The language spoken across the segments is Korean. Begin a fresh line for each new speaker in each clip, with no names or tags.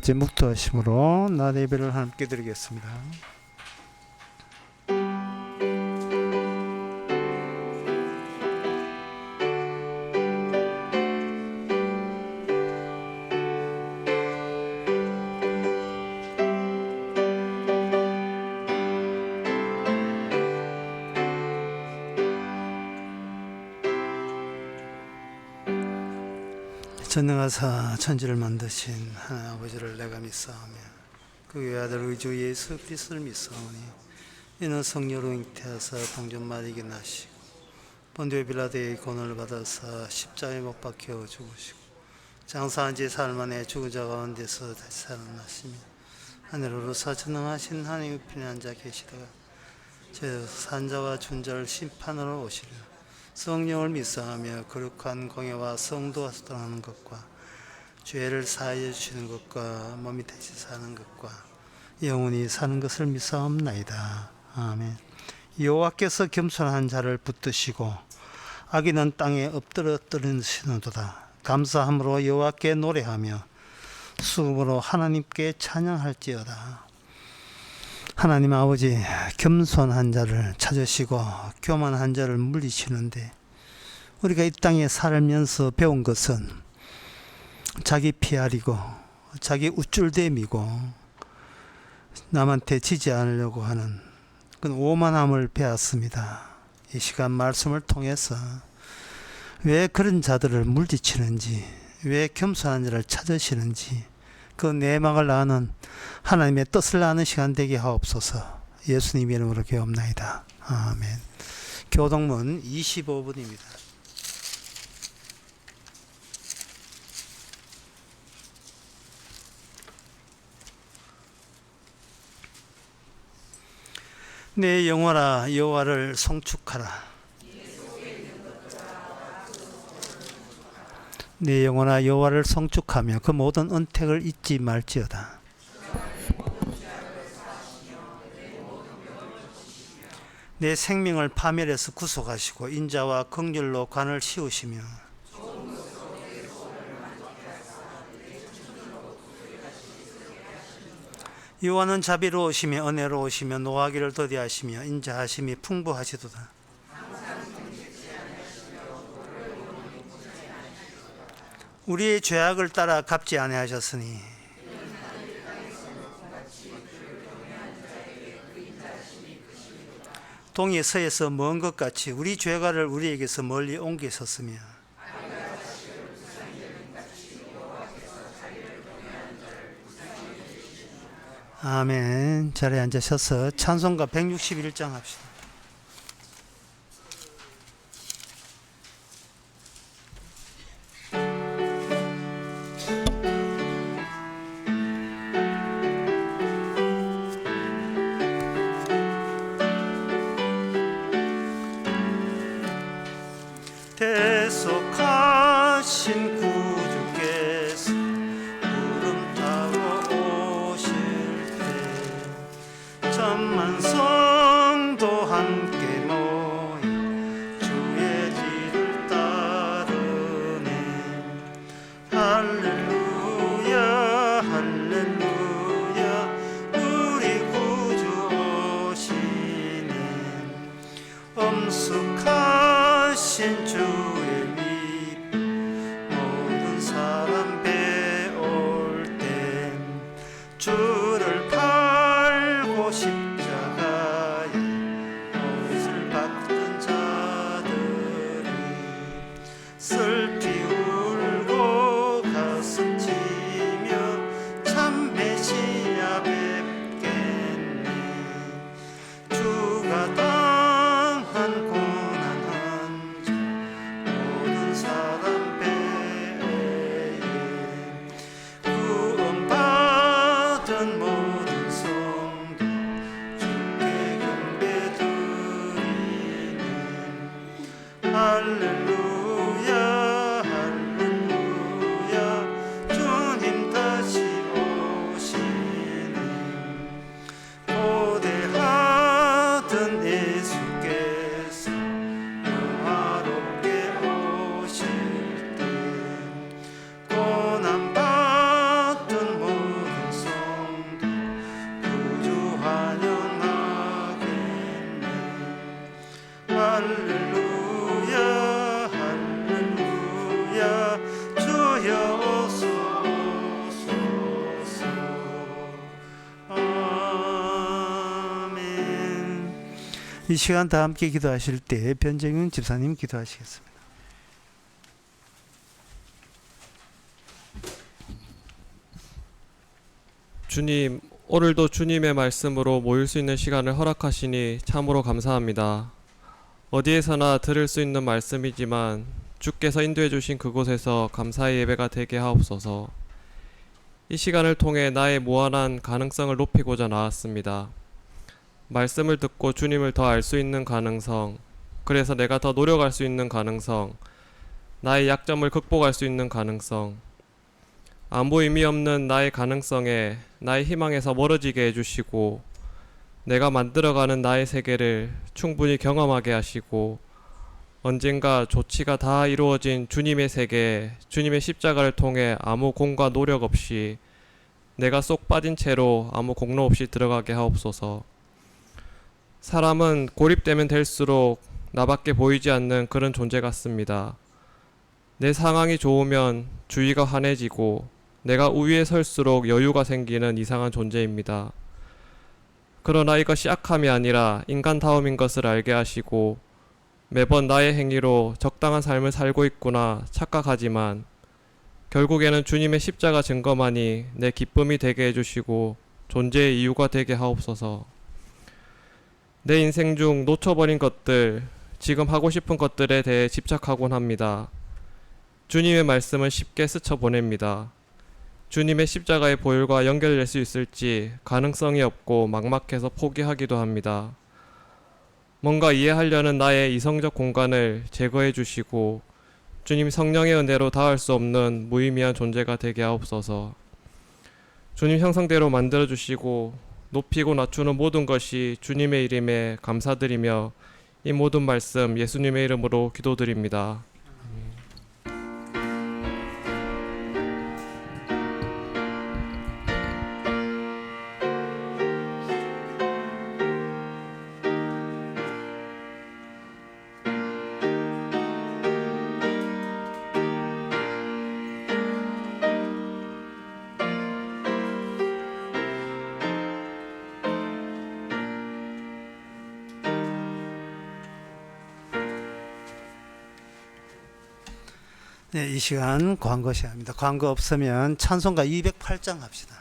이제 묵도하심으로 낮 예배를 함께 드리겠습니다. 전능하사 천지를 만드신 하나님 아버지를 내가 믿사오며 그 외아들 우리 주 예수 그리스도를 믿사오니 이는 성령으로 잉태하사 동전 마리게 나시고 본디오 빌라도의 고난을 받아사 십자가에 못 박혀 죽으시고 장사한 지 사흘 만에 죽은 자 가운데서 다시 살아나시며 하늘으로 사천능하신 하나님의 편에 앉아 계시다가 저 산자와 준자를 심판으로 오시리라. 성령을 믿사하며 거룩한 공예와 성도와 소통하는 것과 죄를 사하여 주시는 것과 몸이 다시 사는 것과 영원히 사는 것을 믿사옵나이다. 아멘. 여호와께서 겸손한 자를 붙드시고 악인은 땅에 엎드러뜨리시는도다. 감사함으로 여호와께 노래하며 수금으로 하나님께 찬양할지어다. 하나님 아버지, 겸손한 자를 찾으시고 교만한 자를 물리치는데 우리가 이 땅에 살면서 배운 것은 자기 피하리고 자기 우쭐대미고 남한테 지지 않으려고 하는 그런 오만함을 배웠습니다. 이 시간 말씀을 통해서 왜 그런 자들을 물리치는지, 왜 겸손한 자를 찾으시는지 그 내막을 아는 하나님의 뜻을 아는 시간 되게 하옵소서. 예수님 이름으로 기도합나이다. 아멘. 교동문 25분입니다. 내 영혼아 여호와를 송축하라. 내 영혼아 여호와를 송축하며 그 모든 은택을 잊지 말지어다. 내 생명을 파멸해서 구속하시고 인자와 긍휼로 관을 씌우시며 여호와는 자비로우시며 은혜로우시며 노하기를 더디하시며 인자하심이 풍부하시도다. 우리의 죄악을 따라 갚지 아니하셨으니 동이 서에서 먼 것 같이 우리 죄가를 우리에게서 멀리 옮기셨으며 아멘. 자리에 앉으셔서 찬송가 161장 합시다. 대속하신 구주께서 구름 타고 오실 때 천만 성도 함께 모여 주의 뒤를 따르네. 할렐루야 할렐루야 우리 구주 오시네. 엄숙하신 주의 모든 사람 배울 땐 주를 팔고 십자가에 못을 박던 자들이 슬피 울고 가슴 치며 참 메시아 뵙겠네. 주가 당한 고난한 자 모든 사람 배에 구원받은 이 시간 다 함께 기도하실 때 변정윤 집사님 기도하시겠습니다.
주님, 오늘도 주님의 말씀으로 모일 수 있는 시간을 허락하시니 참으로 감사합니다. 어디에서나 들을 수 있는 말씀이지만 주께서 인도해 주신 그곳에서 감사의 예배가 되게 하옵소서. 이 시간을 통해 나의 무한한 가능성을 높이고자 나왔습니다. 말씀을 듣고 주님을 더 알 수 있는 가능성, 그래서 내가 더 노력할 수 있는 가능성, 나의 약점을 극복할 수 있는 가능성, 아무 의미 없는 나의 가능성에, 나의 희망에서 멀어지게 해주시고 내가 만들어가는 나의 세계를 충분히 경험하게 하시고 언젠가 조치가 다 이루어진 주님의 세계, 주님의 십자가를 통해 아무 공과 노력 없이 내가 쏙 빠진 채로 아무 공로 없이 들어가게 하옵소서. 사람은 고립되면 될수록 나밖에 보이지 않는 그런 존재 같습니다. 내 상황이 좋으면 주위가 환해지고 내가 우위에 설수록 여유가 생기는 이상한 존재입니다. 그러나 이것이 악함이 아니라 인간다움인 것을 알게 하시고 매번 나의 행위로 적당한 삶을 살고 있구나 착각하지만 결국에는 주님의 십자가 증거만이 내 기쁨이 되게 해주시고 존재의 이유가 되게 하옵소서. 내 인생 중 놓쳐버린 것들, 지금 하고 싶은 것들에 대해 집착하곤 합니다. 주님의 말씀은 쉽게 스쳐 보냅니다. 주님의 십자가의 보혈과 연결될 수 있을지 가능성이 없고 막막해서 포기하기도 합니다. 뭔가 이해하려는 나의 이성적 공간을 제거해 주시고 주님 성령의 은혜로 닿을 수 없는 무의미한 존재가 되게 하옵소서. 주님 형상대로 만들어 주시고 높이고 낮추는 모든 것이 주님의 이름에 감사드리며 이 모든 말씀 예수님의 이름으로 기도드립니다.
네, 이 시간 광고 시간입니다. 광고 없으면 찬송가 208장 합시다.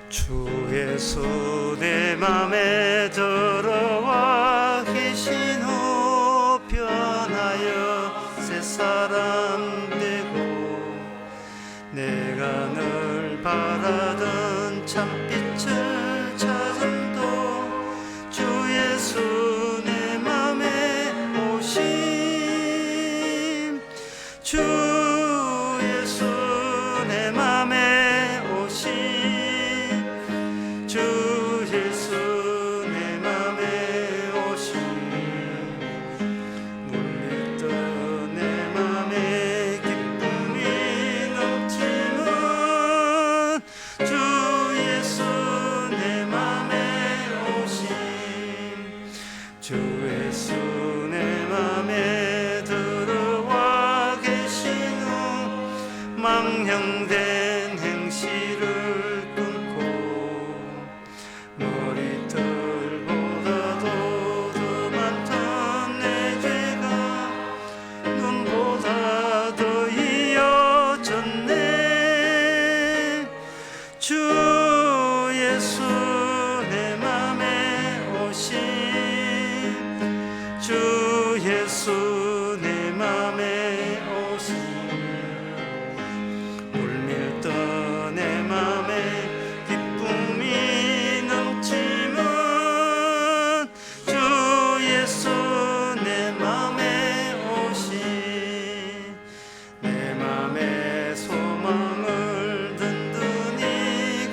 주 예수 내 맘에 들어와 계신 후 변하여 새 사람 되고 내가 늘 바라던 참빛을 찾음도 주 예수 내 맘에 오심 주 예수 내 맘에 오심 주 예수 내 맘에 오심 물밀던 내 맘에 기쁨이 넘치는 주 예수 내 맘에 오심 주 예수 내 맘에 들어와 계신 후 망령된 행실을 머리털보다도 더 많던 내 죄가 눈보다 더 이어졌네 주 예수 내 맘에 오심 주 예수 내 맘에 오심 물밀던 내 맘에 기쁨이 넘치는 주 예수 내 맘에 오심 내 맘에 소망을 든든히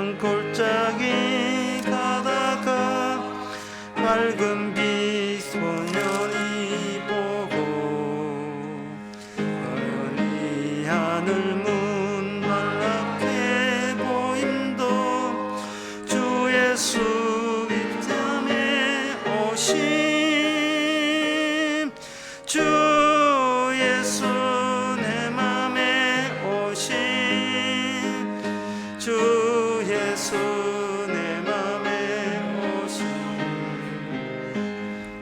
산 골짜기 가다가 밝은 빛 소년이 보고 여전히 하늘 문 말랗게 보임도 주 예수 빗잠에 오심 주 예수 내 맘에 오심 주 예수 내 맘에 오심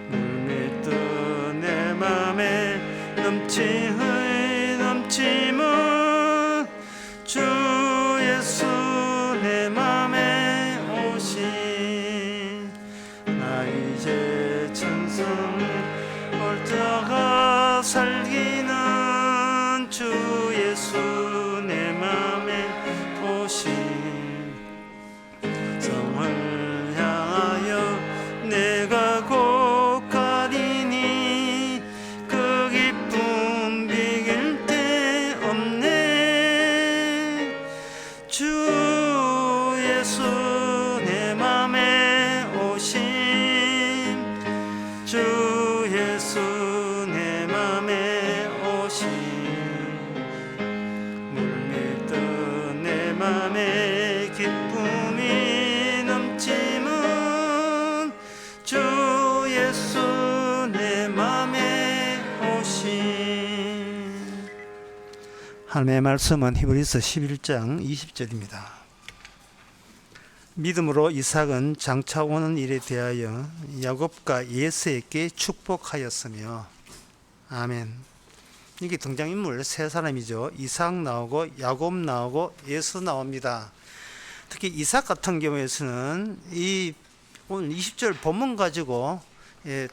물밀듯 내 맘에 넘침은 주 예수 내 맘에 오심 나 이제 천성을 옳다가 살기는 주 예수 내 맘에 오심 성을 향하여 내가 곧 가리니 그 기쁨 비길 데 없네 주 예수 내 맘에 오심 주 예수 내 맘에 오심 물밀듯 내 맘에 기쁨이 넘치면 주 예수 내 맘에 오심 하나님의 말씀은 히브리서 11장 20절입니다. 믿음으로 이삭은 장차 오는 일에 대하여 야곱과 예수에게 축복하였으며 아멘. 이게 등장인물 세 사람이죠. 이삭 나오고 야곱 나오고 예수 나옵니다. 특히 이삭 같은 경우에서는 이 오늘 20절 본문 가지고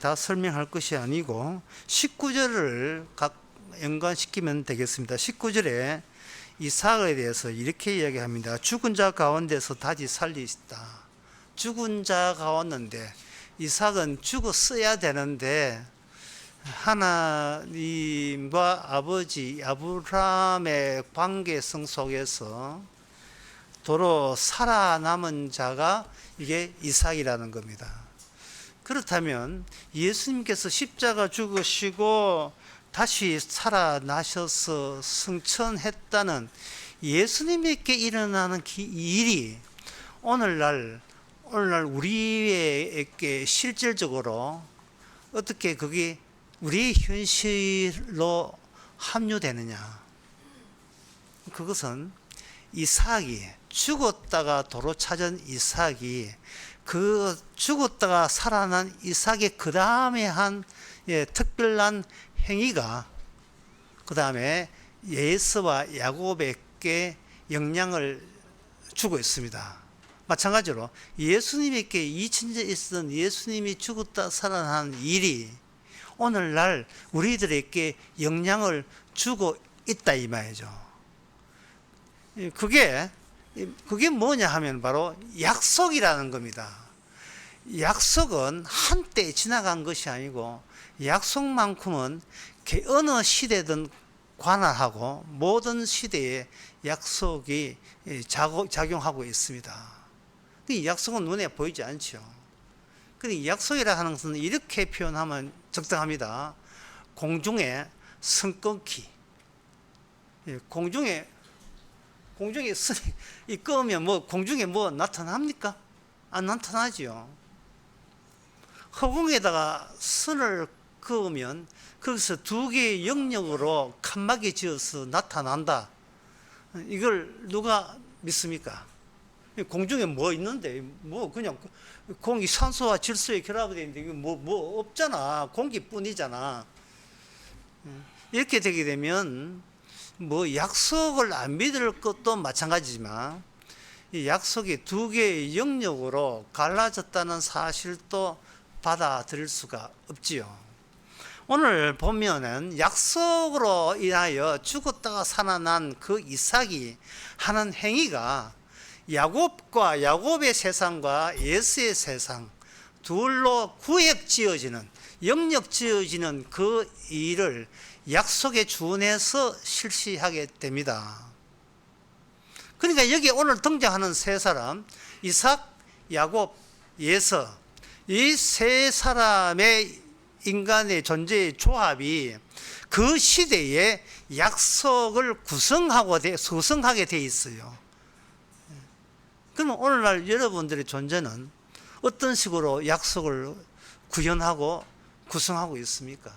다 설명할 것이 아니고 19절을 각 연관시키면 되겠습니다. 19절에 이삭에 대해서 이렇게 이야기합니다. 죽은 자 가운데서 다시 살리시다. 죽은 자가 왔는데 이삭은 죽었어야 되는데 하나님과 아버지 아브라함의 관계성 속에서 도로 살아남은 자가 이게 이삭이라는 겁니다. 그렇다면 예수님께서 십자가 죽으시고 다시 살아나셔서 승천했다는 예수님에게 일어나는 일이 오늘날 우리에게 실질적으로 어떻게 그게 우리의 현실로 합류되느냐? 그것은 이삭이 죽었다가 도로 찾은 이삭이 그 죽었다가 살아난 이삭의 그 다음에 한 특별한 행위가 그 다음에 예수와 야곱에게 영향을 주고 있습니다. 마찬가지로 예수님에게 2000년 있었던 예수님이 죽었다 살아난 일이 오늘날 우리들에게 영향을 주고 있다 이 말이죠. 그게 뭐냐 하면 바로 약속이라는 겁니다. 약속은 한때 지나간 것이 아니고 약속만큼은 어느 시대든 관할하고 모든 시대에 약속이 작용하고 있습니다. 이 약속은 눈에 보이지 않죠. 근데 약속이라 하는 것은 이렇게 표현하면 적당합니다. 공중에 선 끊기. 공중에 선이 끄면 공중에 나타납니까? 안 나타나죠. 허공에다가 선을 그으면 거기서 두 개의 영역으로 칸막이 지어서 나타난다. 이걸 누가 믿습니까? 공중에 있는데 그냥 공기 산소와 질소에 결합되어 있는데 이거 없잖아. 공기뿐이잖아. 이렇게 되게 되면 약속을 안 믿을 것도 마찬가지지만 이 약속이 두 개의 영역으로 갈라졌다는 사실도 받아들일 수가 없지요. 오늘 보면은 약속으로 인하여 죽었다가 살아난 그 이삭이 하는 행위가 야곱과 야곱의 세상과 예수의 세상 둘로 구획 지어지는 영역 지어지는 그 일을 약속에 준해서 실시하게 됩니다. 그러니까 여기 오늘 등장하는 세 사람, 이삭, 야곱, 예서, 이 세 사람의 인간의 존재의 조합이 그 시대에 약속을 구성하게 돼 있어요. 그러면 오늘날 여러분들의 존재는 어떤 식으로 약속을 구현하고 구성하고 있습니까?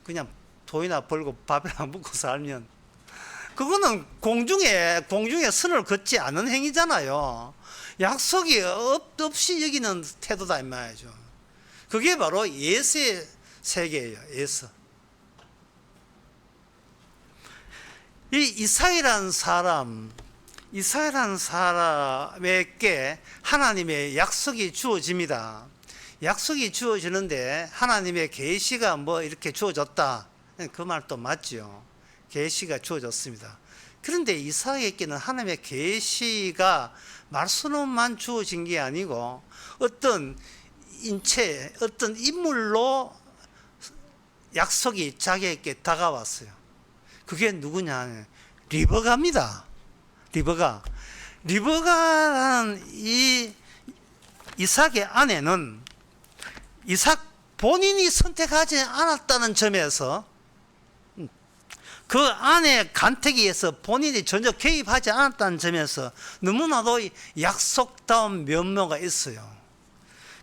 그냥 돈이나 벌고 밥이나 먹고 살면 그거는 공중에 선을 긋지 않은 행위잖아요. 약속이 없이 여기는 태도다 이 말이죠. 그게 바로 예수의 세계예요. 예수. 이 이삭이라는 사람에게 하나님의 약속이 주어집니다. 약속이 주어지는데 하나님의 계시가 뭐 이렇게 주어졌다. 그 말도 맞죠. 계시가 주어졌습니다. 그런데 이삭에게는 하나님의 계시가 말씀으로만 주어진 게 아니고 어떤 인체, 어떤 인물로 약속이 자기에게 다가왔어요. 그게 누구냐? 리브가입니다. 리브가라는 이 이삭의 아내는 이삭 본인이 선택하지 않았다는 점에서 그 아내의 간택에 의해서 본인이 전혀 개입하지 않았다는 점에서 너무나도 약속다운 면모가 있어요.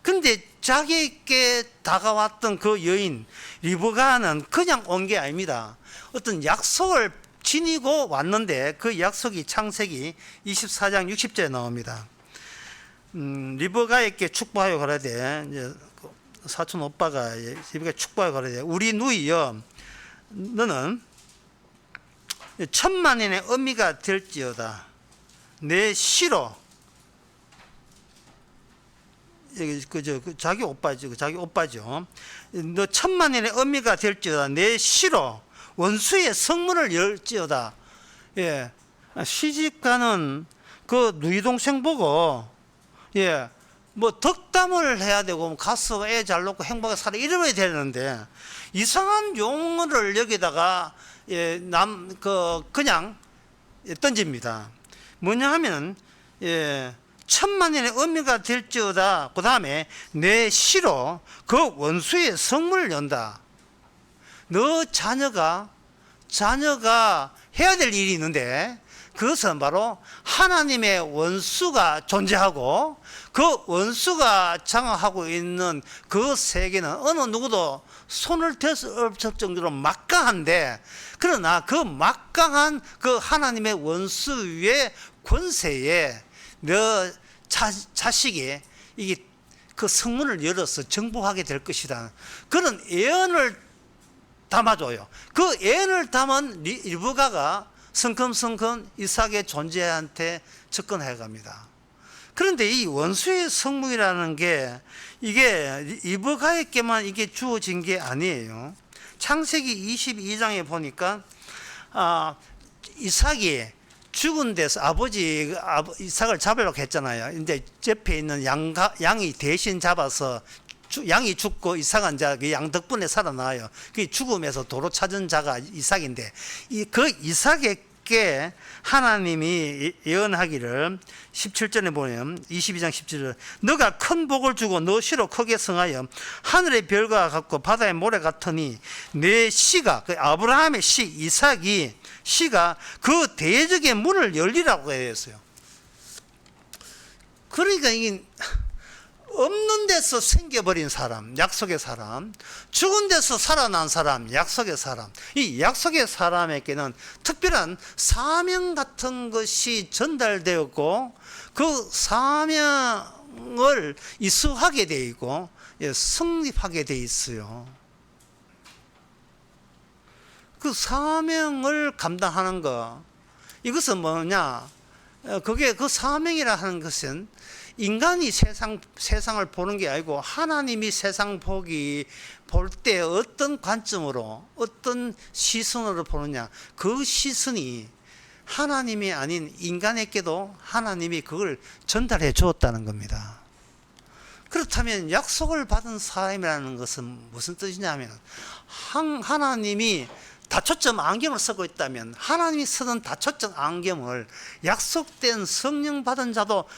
그런데 자기에게 다가왔던 그 여인 리브가는 그냥 온 게 아닙니다. 어떤 약속을 지니고 왔는데 그 약속이 창세기 24장 60절에 나옵니다. 리브가에게 축복하여 가라되, 이제 사촌 오빠가 리브가에 축복하여 가라되, 우리 누이여 너는 천만인의 어미가 될지어다. 내 시로, 자기 오빠죠. 너 천만인의 어미가 될지어다. 내 시로 원수의 성문을 열지어다. 예, 시집가는 그 누이 동생 보고, 예, 뭐 덕담을 해야 되고 가서 애 잘 놓고 행복하게 살아 이러면 되는데 이상한 용어를 여기다가 그냥 던집니다. 뭐냐 하면 천만인의 의미가 될지어다. 그 다음에 내 시로 그 원수의 성문을 연다. 너 자녀가 해야 될 일이 있는데 그것은 바로 하나님의 원수가 존재하고 그 원수가 장악하고 있는 그 세계는 어느 누구도 손을 댈 수 없을 정도로 막강한데, 그러나 그 막강한 그 하나님의 원수의 권세에 너 자식이 이게 그 성문을 열어서 정복하게 될 것이다. 그런 예언을 담아줘요. 그 예언을 담은 리브가가 성큼성큼 이삭의 존재한테 접근해 갑니다. 그런데 이 원수의 성문이라는 게 이게 리브가에게만 이게 주어진 게 아니에요. 창세기 22장에 보니까 이삭이 죽은 데서 아버지 이삭을 잡으려고 했잖아요. 이제 옆에 있는 양이 대신 잡아서 양이 죽고 이삭은 이제 그 양 덕분에 살아나요. 그 죽음에서 도로 찾은 자가 이삭인데 그 이삭에게 하나님이 예언하기를 17절에 보면 22장 17절 너가 큰 복을 주고 너 시로 크게 성하여 하늘의 별과 같고 바다의 모래 같으니 내 씨가 그 아브라함의 씨 이삭이 씨가 그 대적의 문을 열리라고 했어요. 그러니까 이게 없는 데서 생겨버린 사람, 약속의 사람, 죽은 데서 살아난 사람, 약속의 사람. 이 약속의 사람에게는 특별한 사명 같은 것이 전달되었고 그 사명을 이수하게 되어 있고 성립하게 되어 있어요. 그 사명을 감당하는 것, 이것은 뭐냐? 그게 그 사명이라 하는 것은 인간이 세상을 보는 게 아니고 하나님이 세상 볼 때 어떤 관점으로 어떤 시선으로 보느냐, 그 시선이 하나님이 아닌 인간에게도 하나님이 그걸 전달해 주었다는 겁니다. 그렇다면 약속을 받은 사람이라는 것은 무슨 뜻이냐면 하나님이 다초점 안경을 쓰고 있다면 하나님이 쓰던 다초점 안경을 약속된 성령 받은 자도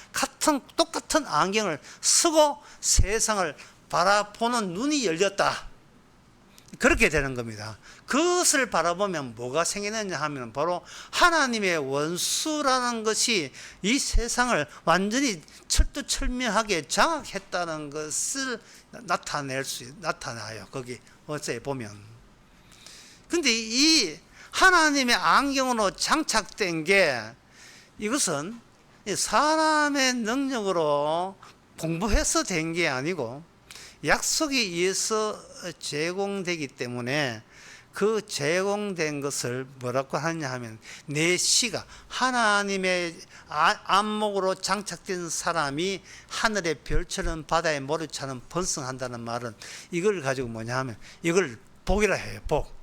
똑같은 안경을 쓰고 세상을 바라보는 눈이 열렸다. 그렇게 되는 겁니다. 그것을 바라보면 뭐가 생기느냐 하면 바로 하나님의 원수라는 것이 이 세상을 완전히 철두철미하게 장악했다는 것을 나타나요. 거기 어제 보면. 근데 이 하나님의 안경으로 장착된 게 이것은 사람의 능력으로 공부해서 된 게 아니고 약속에 의해서 제공되기 때문에 그 제공된 것을 뭐라고 하느냐 하면 내 시가 하나님의 안목으로 장착된 사람이 하늘의 별처럼 바다의 모래처럼 번성한다는 말은 이걸 가지고 뭐냐 하면 이걸 복이라 해요. 복.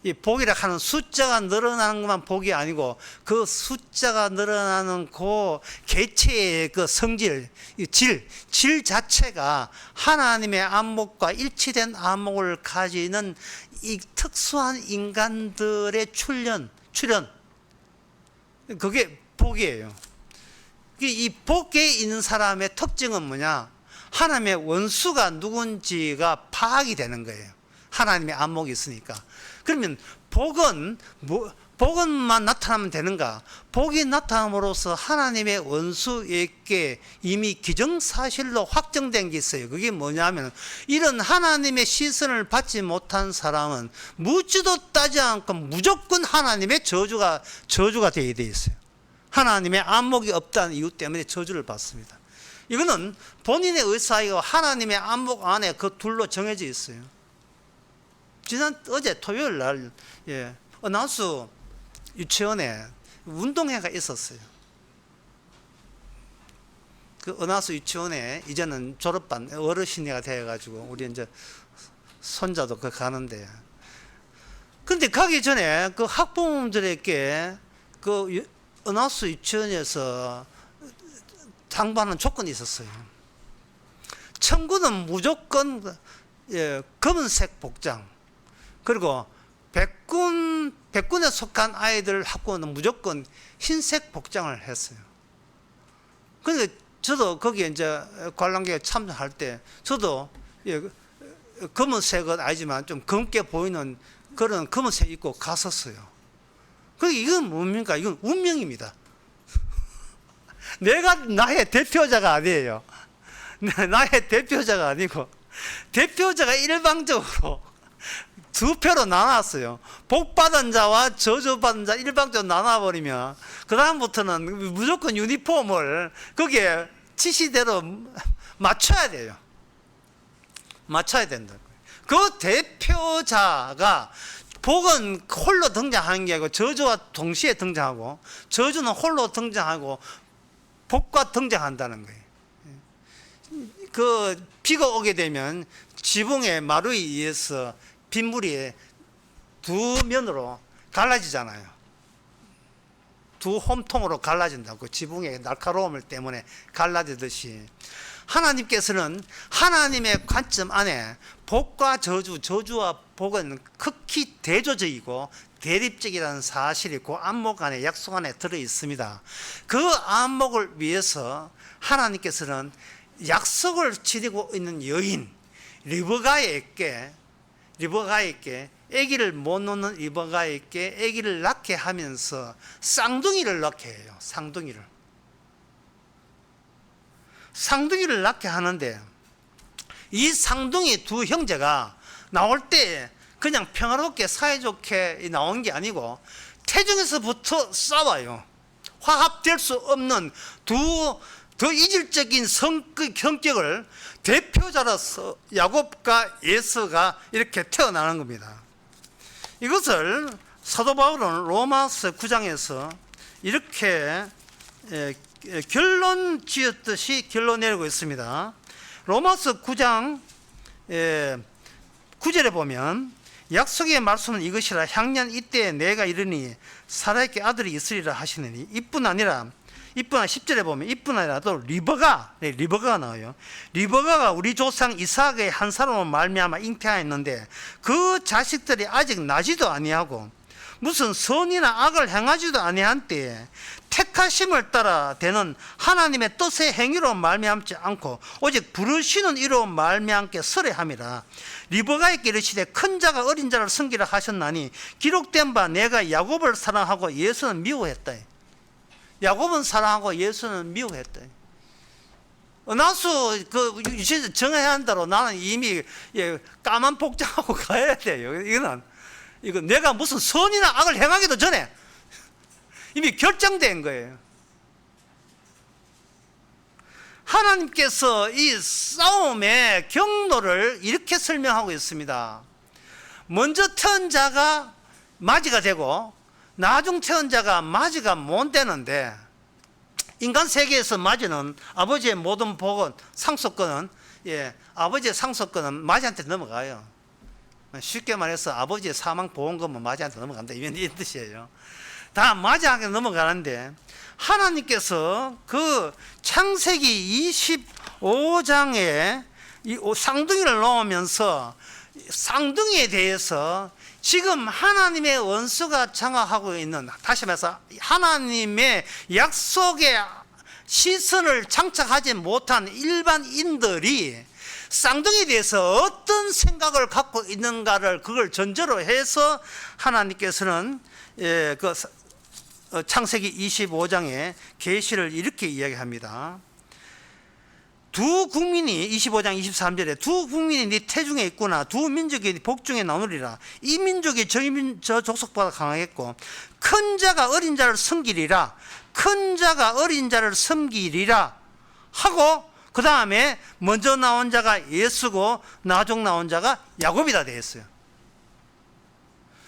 이 복이라 하는 숫자가 늘어나는 것만 복이 아니고 그 숫자가 늘어나는 그 개체의 그 성질, 질 자체가 하나님의 안목과 일치된 안목을 가지는 이 특수한 인간들의 출현 그게 복이에요. 이 복에 있는 사람의 특징은 뭐냐? 하나님의 원수가 누군지가 파악이 되는 거예요. 하나님의 안목이 있으니까. 그러면 복은만 나타나면 되는가? 복이 나타남으로써 하나님의 원수에게 이미 기정사실로 확정된 게 있어요. 그게 뭐냐면 이런 하나님의 시선을 받지 못한 사람은 묻지도 따지 않고 무조건 하나님의 저주가 되게 돼 있어요. 하나님의 안목이 없다는 이유 때문에 저주를 받습니다. 이거는 본인의 의사이고 하나님의 안목 안에 그 둘로 정해져 있어요. 어제 토요일 날 은하수 유치원에 운동회가 있었어요. 그 은하수 유치원에 이제는 졸업반 어르신이가 되어가지고 우리 이제 손자도 그 가는데, 근데 가기 전에 그 학부모들에게 그 은하수 유치원에서 당부하는 조건이 있었어요. 청구는 무조건 검은색 복장, 그리고 백군에 속한 아이들 학부모는 무조건 흰색 복장을 했어요. 그런데 저도 거기에 이제 관람객에 참석할 때 저도 검은색은 아니지만 좀 검게 보이는 그런 검은색 입고 갔었어요. 그러니까 이건 뭡니까? 이건 운명입니다. 내가 나의 대표자가 아니에요. 나의 대표자가 아니고 대표자가 일방적으로 두 표로 나눴어요. 복받은 자와 저주받은 자 일방적으로 나눠버리면 그 다음부터는 무조건 유니폼을 거기에 지시대로 맞춰야 돼요. 맞춰야 된다고요. 그 대표자가 복은 홀로 등장하는 게 아니고 저주와 동시에 등장하고 저주는 홀로 등장하고 복과 등장한다는 거예요. 그 비가 오게 되면 지붕의 마루에 의해서 빗물이 두 면으로 갈라지잖아요. 두 홈통으로 갈라진다고. 지붕의 날카로움 때문에 갈라지듯이 하나님께서는 하나님의 관점 안에 복과 저주와 복은 극히 대조적이고 대립적이라는 사실이 그 안목 안에 약속 안에 들어 있습니다. 그 안목을 위해서 하나님께서는 약속을 지니고 있는 여인 리브가에게 아기를 못 놓는 리브가에게 아기를 낳게 하면서 쌍둥이를 낳게 해요. 쌍둥이를 낳게 하는데 이 쌍둥이 두 형제가 나올 때 그냥 평화롭게 사이좋게 나온 게 아니고 태중에서부터 싸워요. 화합될 수 없는 더 이질적인 성격을 대표자로서 야곱과 에서가 이렇게 태어나는 겁니다. 이것을 사도 바울은 로마서 9장에서 이렇게 결론 지었듯이 결론 내리고 있습니다. 로마서 9장 9절에 보면 약속의 말씀은 이것이라 향년 이때에 내가 이르니 사라에게 아들이 있으리라 하시느니 이뿐 아니라 이분화 10절에 보면 이분화라도 리버가가 나와요. 리버가가 우리 조상 이삭의 한 사람으로 말미암아 잉태하였는데 그 자식들이 아직 나지도 아니하고 무슨 선이나 악을 행하지도 아니한 때에 택하심을 따라 되는 하나님의 뜻의 행위로 말미암지 않고 오직 부르시는 이로 말미암게 설해함이라. 리버가에게 이르시되 큰 자가 어린 자를 섬기라 하셨나니 기록된 바 내가 야곱을 사랑하고 예수는 미워했다. 야곱은 사랑하고 예수는 미워했다. 나수 정해야 한다로 나는 이미 까만 복장하고 가야 돼요. 이거 내가 무슨 선이나 악을 행하기도 전에 이미 결정된 거예요. 하나님께서 이 싸움의 경로를 이렇게 설명하고 있습니다. 먼저 태어난 자가 맞이가 되고 나중 태어난 자가 맞이가 못 되는데, 인간 세계에서 맞이는 아버지의 모든 복은 상속권은 아버지의 상속권은 맞이한테 넘어가요. 쉽게 말해서 아버지의 사망 보험금은 맞이한테 넘어간다, 이런 뜻이에요. 다 맞이한테 넘어가는데, 하나님께서 그 창세기 25장에 쌍둥이를 놓으면서 쌍둥이에 대해서 지금 하나님의 원수가 장악하고 있는, 다시 말해서 하나님의 약속의 시선을 장착하지 못한 일반인들이 쌍둥이에 대해서 어떤 생각을 갖고 있는가를 그걸 전제로 해서 하나님께서는 창세기 25장의 계시를 이렇게 이야기합니다. 두 국민이 25장 23절에 두 국민이 네 태중에 있구나. 두 민족이 네 복중에 나누리라. 이 민족이 저 족속보다 강하겠고 큰 자가 어린 자를 섬기리라. 큰 자가 어린 자를 섬기리라 하고 그 다음에 먼저 나온 자가 예수고 나중 나온 자가 야곱이다 되어 있어요.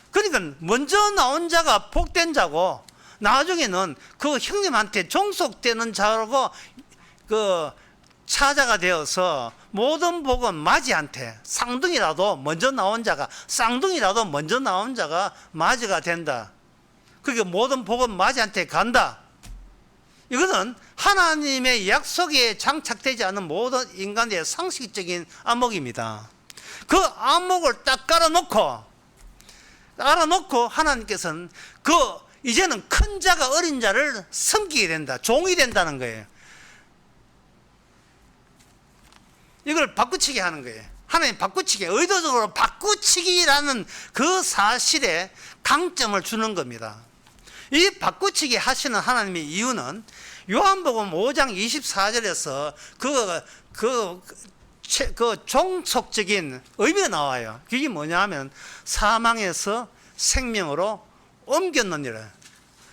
그러니까 먼저 나온 자가 복된 자고 나중에는 그 형님한테 종속되는 자라고 차자가 되어서 모든 복은 맞이한테 쌍둥이라도 먼저 나온 자가 맞이가 된다. 그게 모든 복은 맞이한테 간다. 이거는 하나님의 약속에 장착되지 않은 모든 인간의 상식적인 암묵입니다. 그 암묵을 딱 깔아놓고 하나님께서는 이제는 큰 자가 어린 자를 섬기게 된다. 종이 된다는 거예요. 이걸 바꾸치기 하는 거예요. 하나님 바꾸치기, 의도적으로 바꾸치기라는 그 사실에 강점을 주는 겁니다. 이 바꾸치기 하시는 하나님의 이유는 요한복음 5장 24절에서 그 종속적인 의미가 나와요. 그게 뭐냐 하면 사망에서 생명으로 옮겼느니라.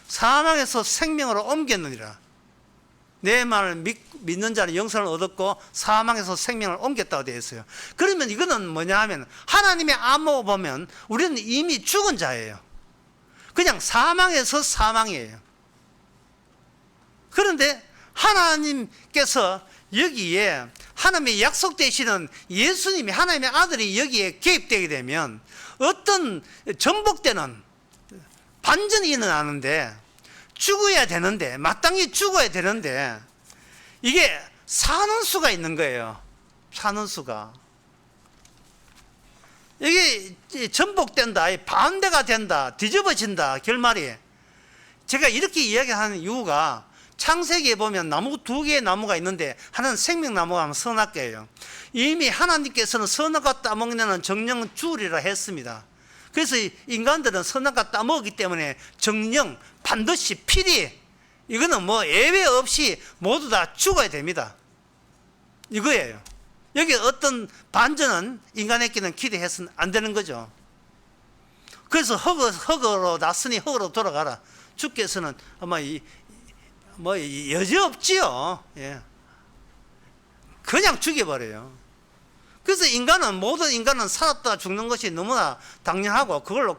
사망에서 생명으로 옮겼느니라. 내 말을 믿는 자는 영생을 얻었고 사망에서 생명을 옮겼다고 되어 있어요. 그러면 이거는 뭐냐 하면 하나님의 암호 보면 우리는 이미 죽은 자예요. 그냥 사망에서 사망이에요. 그런데 하나님께서 여기에 하나님의 약속되시는 예수님이 하나님의 아들이 여기에 개입되게 되면 어떤 전복되는 반전이 일어나는데 죽어야 되는데, 마땅히 죽어야 되는데 이게 사는 수가 있는 거예요. 사는 수가 이게 전복된다, 반대가 된다, 뒤집어진다. 결말이 제가 이렇게 이야기하는 이유가 창세기에 보면 나무 두 개의 나무가 있는데 하나는 생명나무가 하면 선악과예요. 이미 하나님께서는 선악과 따먹는 정령 주우리라 했습니다. 그래서 인간들은 선악과 따먹기 때문에 정령 반드시 필히 이거는 뭐 예외 없이 모두 다 죽어야 됩니다. 이거예요. 여기 어떤 반전은 인간에게는 기대해서는 안 되는 거죠. 그래서 흙으로 났으니 흙으로 돌아가라. 주께서는 아마 여지 없지요. 예. 그냥 죽여버려요. 그래서 모든 인간은 살았다 죽는 것이 너무나 당연하고 그걸로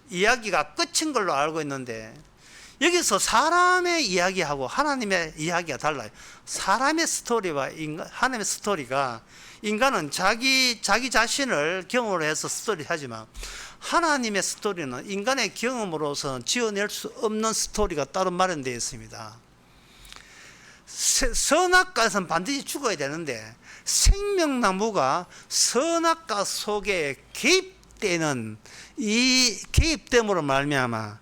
이야기가 끝인 걸로 알고 있는데, 여기서 사람의 이야기하고 하나님의 이야기가 달라요. 사람의 스토리와 하나님의 스토리가, 인간은 자기 자신을 경험으로 해서 스토리 하지만 하나님의 스토리는 인간의 경험으로서는 지어낼 수 없는 스토리가 따로 마련되어 있습니다. 선악과에서는 반드시 죽어야 되는데 생명나무가 선악과 속에 개입되는 이 개입됨으로 말미암아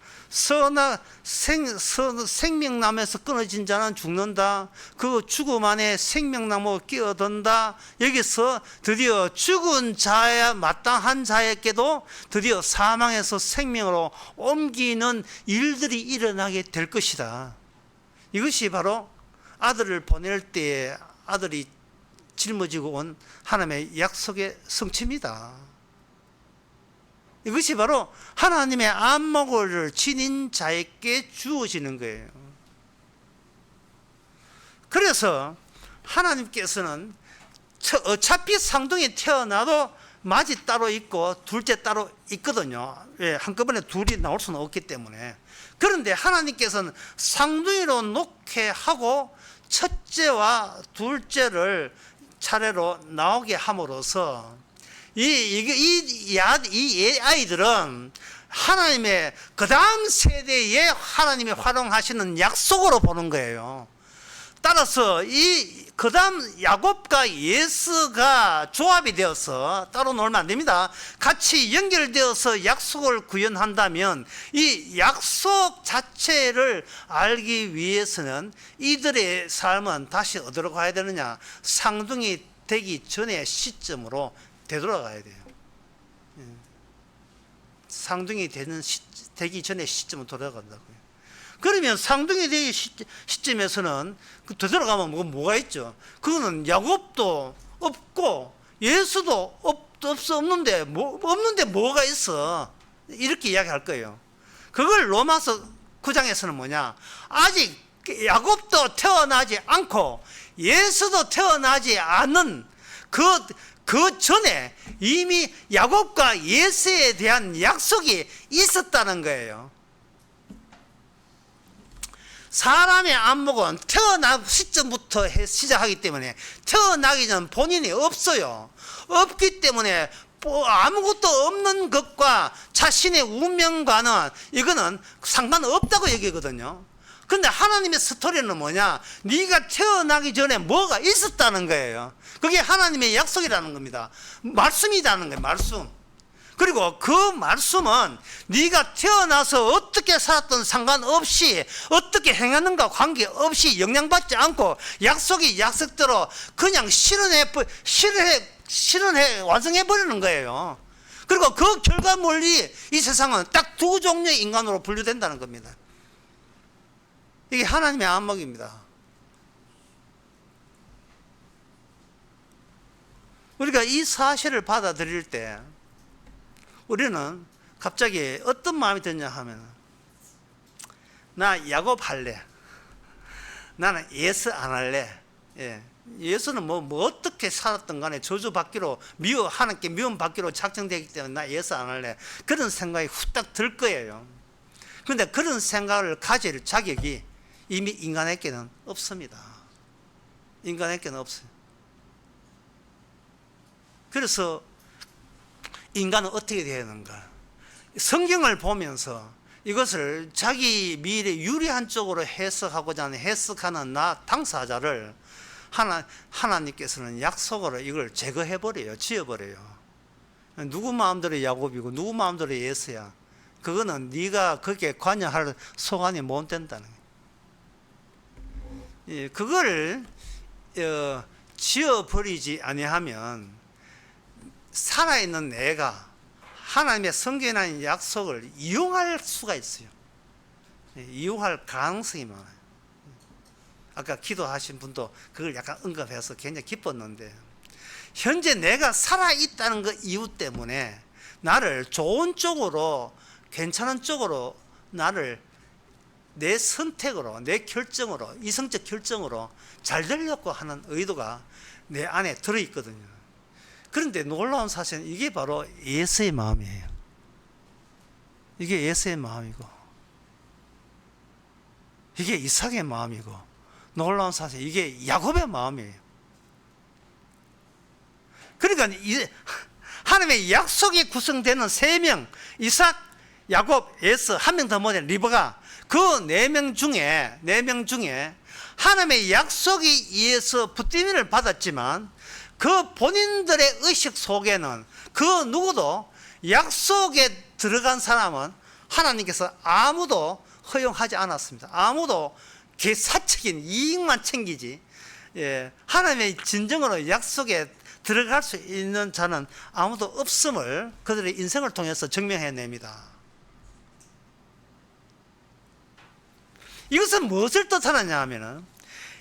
생명나무에서 끊어진 자는 죽는다. 그 죽음 안에 생명나무가 끼어든다. 여기서 드디어 죽은 자야 마땅한 자에게도 드디어 사망에서 생명으로 옮기는 일들이 일어나게 될 것이다. 이것이 바로 아들을 보낼 때에 아들이 짊어지고 온 하나님의 약속의 성취입니다. 이것이 바로 하나님의 안목을 지닌 자에게 주어지는 거예요. 그래서 하나님께서는 어차피 쌍둥이 태어나도 맞이 따로 있고 둘째 따로 있거든요. 한꺼번에 둘이 나올 수는 없기 때문에. 그런데 하나님께서는 쌍둥이로 놓게 하고 첫째와 둘째를 차례로 나오게 함으로써 이 아이들은 하나님의 그 다음 세대에 하나님이 활용하시는 약속으로 보는 거예요. 따라서 이 그 다음 야곱과 예수가 조합이 되어서 따로 놀면 안 됩니다. 같이 연결되어서 약속을 구현한다면 이 약속 자체를 알기 위해서는 이들의 삶은 다시 어디로 가야 되느냐? 쌍둥이 되기 전의 시점으로 되돌아가야 돼요. 쌍둥이 되기 전의 시점으로 돌아간다고요. 그러면 쌍둥이 되기 시점에서는 되돌아가면 뭐가 있죠? 그거는 야곱도 없고 예수도 없는데 뭐가 있어? 이렇게 이야기할 거예요. 그걸 로마서 9장에서는 뭐냐? 아직 야곱도 태어나지 않고 예수도 태어나지 않은 그 전에 이미 야곱과 예수에 대한 약속이 있었다는 거예요. 사람의 안목은 태어난 시점부터 시작하기 때문에 태어나기 전 본인이 없어요. 없기 때문에 아무것도 없는 것과 자신의 운명과는 이거는 상관없다고 얘기거든요. 근데 하나님의 스토리는 뭐냐? 네가 태어나기 전에 뭐가 있었다는 거예요. 그게 하나님의 약속이라는 겁니다. 말씀이라는 거예요. 말씀. 그리고 그 말씀은 네가 태어나서 어떻게 살았던 상관없이 어떻게 행하는가 관계없이 영향받지 않고 약속이 약속대로 그냥 실현해 완성해버리는 거예요. 그리고 그 결과물이 이 세상은 딱 두 종류의 인간으로 분류된다는 겁니다. 이게 하나님의 안목입니다. 우리가 이 사실을 받아들일 때 우리는 갑자기 어떤 마음이 드냐 하면 나 야곱 할래. 나는 예수 안 할래. 예수는 뭐 어떻게 살았던 간에 저주받기로 하나님께 미움받기로 작정되기 때문에 나 예수 안 할래. 그런 생각이 후딱 들 거예요. 그런데 그런 생각을 가질 자격이 이미 인간에게는 없습니다. 인간에게는 없어요. 그래서 인간은 어떻게 되는가? 성경을 보면서 이것을 자기 미래 유리한 쪽으로 해석하는 나 당사자를 하나님께서는 약속으로 이걸 제거해버려요. 지어버려요. 누구 마음대로 야곱이고 누구 마음대로 예수야. 그거는 네가 거기에 관여할 소관이 못 된다는 거예요. 그걸 지어버리지 아니하면 살아있는 내가 하나님의 성경이라는 약속을 이용할 수가 있어요. 이용할 가능성이 많아요. 아까 기도하신 분도 그걸 약간 언급해서 굉장히 기뻤는데 현재 내가 살아있다는 그 이유 때문에 나를 좋은 쪽으로 괜찮은 쪽으로 나를 내 선택으로 내 결정으로 이성적 결정으로 잘 되려고 하는 의도가 내 안에 들어있거든요. 그런데 놀라운 사실은 이게 바로 예수의 마음이에요. 이게 예수의 마음이고 이게 이삭의 마음이고 놀라운 사실 이게 야곱의 마음이에요. 그러니까 하나님의 약속이 구성되는 세 명 이삭, 야곱, 예수 한 명 더 뭐냐 리브가 그 네 명 중에 하나님의 약속에 의해서 붙들림을 받았지만 그 본인들의 의식 속에는 그 누구도 약속에 들어간 사람은 하나님께서 아무도 허용하지 않았습니다. 아무도 사적인 이익만 챙기지, 하나님의 진정으로 약속에 들어갈 수 있는 자는 아무도 없음을 그들의 인생을 통해서 증명해냅니다. 이것은 무엇을 뜻하느냐 하면은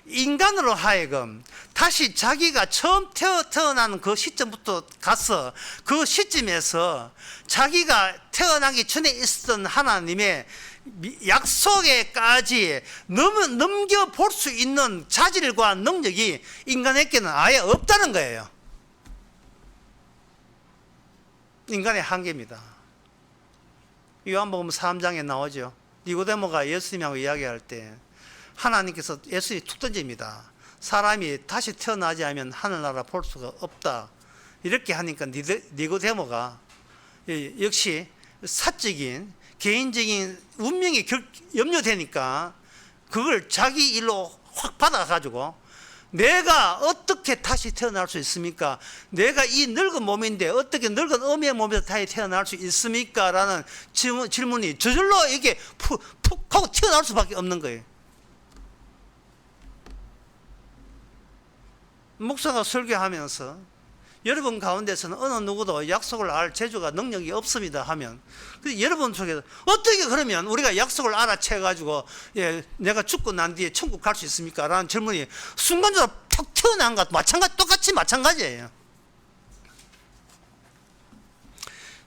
인간으로 하여금 다시 자기가 처음 태어나는 그 시점부터 가서 그 시점에서 자기가 태어나기 전에 있었던 하나님의 약속에까지 넘겨볼 수 있는 자질과 능력이 인간에게는 아예 없다는 거예요. 인간의 한계입니다. 요한복음 3장에 나오죠. 니고데모가 예수님하고 이야기할 때 하나님께서 예수님이 툭 던집니다. 사람이 다시 태어나지 않으면 하늘나라 볼 수가 없다. 이렇게 하니까 니고데모가 역시 사적인 개인적인 운명이 염려되니까 그걸 자기 일로 확 받아가지고 내가 어떻게 다시 태어날 수 있습니까? 내가 이 늙은 몸인데 어떻게 늙은 어미의 몸에서 다시 태어날 수 있습니까? 라는 질문이 저절로 이게 푹 하고 튀어나올 수밖에 없는 거예요. 목사가 설교하면서 여러분 가운데서는 어느 누구도 약속을 알 재주가 능력이 없습니다 하면 여러분 속에서 어떻게 그러면 우리가 약속을 알아채 가지고 내가 죽고 난 뒤에 천국 갈 수 있습니까? 라는 질문이 순간적으로 턱 튀어나온 것 똑같이 마찬가지예요.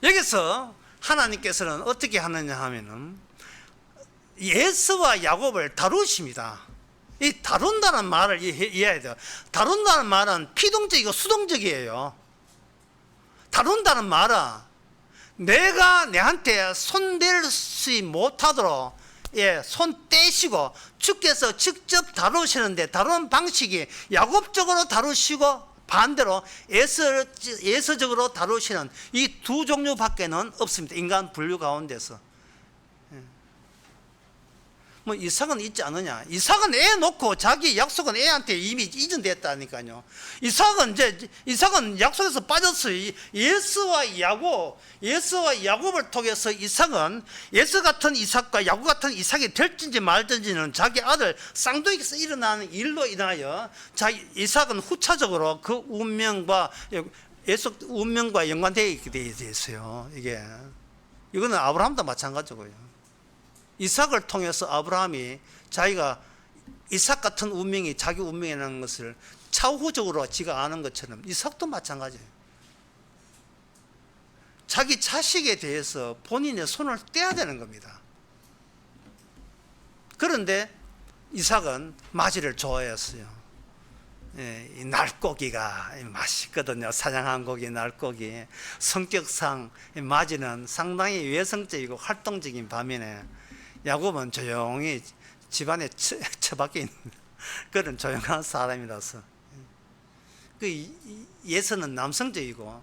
여기서 하나님께서는 어떻게 하느냐 하면은 예수와 야곱을 다루십니다. 이 다룬다는 말을 이해해야 돼요. 다룬다는 말은 피동적이고 수동적이에요. 다룬다는 말은 내가 내한테 손댈 수 못하도록 손 떼시고 주께서 직접 다루시는데 다루는 방식이 야곱적으로 다루시고 반대로 예서적으로 다루시는 이 두 종류밖에는 없습니다. 인간 분류 가운데서. 뭐 이삭은 있지 않느냐? 이삭은 애 놓고 자기 약속은 애한테 이미 이전됐다니까요. 이삭은 약속에서 빠졌어요. 예수와 야곱을 통해서 이삭은 예수 같은 이삭과 야곱 같은 이삭이 될지 말든지는 자기 아들 쌍둥이에서 일어나는 일로 인하여 이삭은 후차적으로 그 운명과 연관되어 있게 되어 있어요. 이거는 아브라함도 마찬가지고요. 이삭을 통해서 아브라함이 자기가 이삭 같은 운명이 자기 운명이라는 것을 차후적으로 지가 아는 것처럼 이삭도 마찬가지예요. 자기 자식에 대해서 본인의 손을 떼야 되는 겁니다. 그런데 이삭은 마지를 좋아했어요. 이 날고기가 맛있거든요. 사냥한 고기, 날고기. 성격상 마지는 상당히 외성적이고 활동적인 반면에 야곱은 조용히 집안에 처박혀 있는 그런 조용한 사람이라서 예서는 남성적이고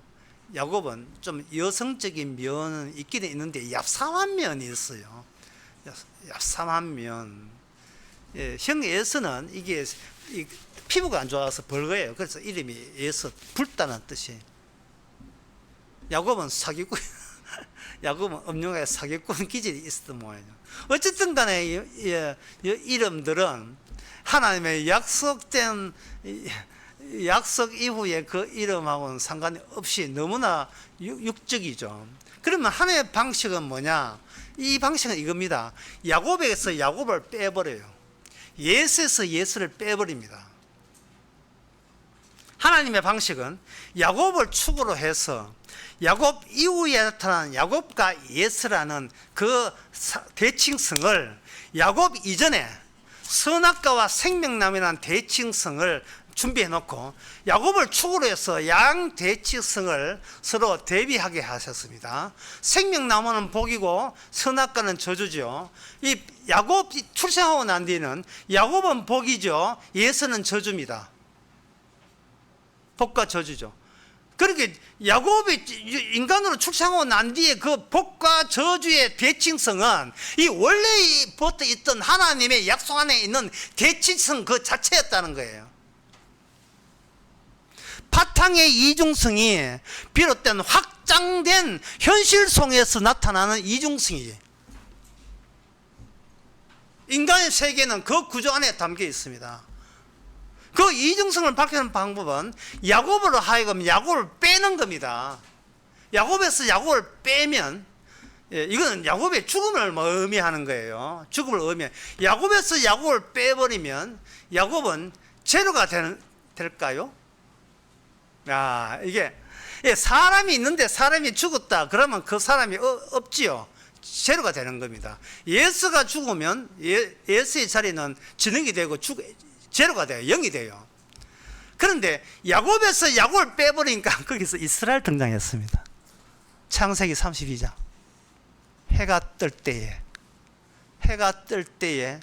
야곱은 좀 여성적인 면은 있기는 있는데 얍삽한 면이 있어요. 얍삽한 면. 형 예서는 이게 피부가 안 좋아서 벌거예요. 그래서 이름이 예서, 붉다는 뜻이. 야곱은 사기꾼. 야곱은 음흉하게 사기꾼 기질이 있었던 모양이죠. 어쨌든 간에 이름들은 하나님의 약속된 약속 이후에 그 이름하고는 상관이 없이 너무나 육적이죠. 그러면 하나님의 방식은 뭐냐? 이 방식은 이겁니다. 야곱에서 야곱을 빼버려요. 예수에서 예수를 빼버립니다. 하나님의 방식은 야곱을 축으로 해서 야곱 이후에 나타난 야곱과 예스라는 그 대칭성을 야곱 이전에 선악과와 생명나무라는 대칭성을 준비해 놓고 야곱을 축으로 해서 양 대칭성을 서로 대비하게 하셨습니다. 생명나무는 복이고 선악과는 저주죠. 이 야곱이 출생하고 난 뒤에는 야곱은 복이죠. 예서는 저주입니다. 복과 저주죠. 그렇게 야곱이 인간으로 출생하고 난 뒤에 그 복과 저주의 대칭성은 이 원래부터 있던 하나님의 약속 안에 있는 대칭성 그 자체였다는 거예요. 바탕의 이중성이 비롯된 확장된 현실 속에서 나타나는 이중성이에요. 인간의 세계는 그 구조 안에 담겨 있습니다. 그 이중성을 밝히는 방법은 야곱으로 하여금 야곱을 빼는 겁니다. 야곱에서 야곱을 빼면, 이거는 야곱의 죽음을 의미하는 거예요. 죽음을 의미해. 야곱에서 야곱을 빼버리면 야곱은 제로가 될까요? 이게 사람이 있는데 사람이 죽었다 그러면 그 사람이 없지요. 제로가 되는 겁니다. 예수가 죽으면 예수의 자리는 진흙이 되고 제로가 돼요. 0이 돼요. 그런데 야곱에서 야곱을 빼버리니까 거기서 이스라엘 등장했습니다. 창세기 32장. 해가 뜰 때에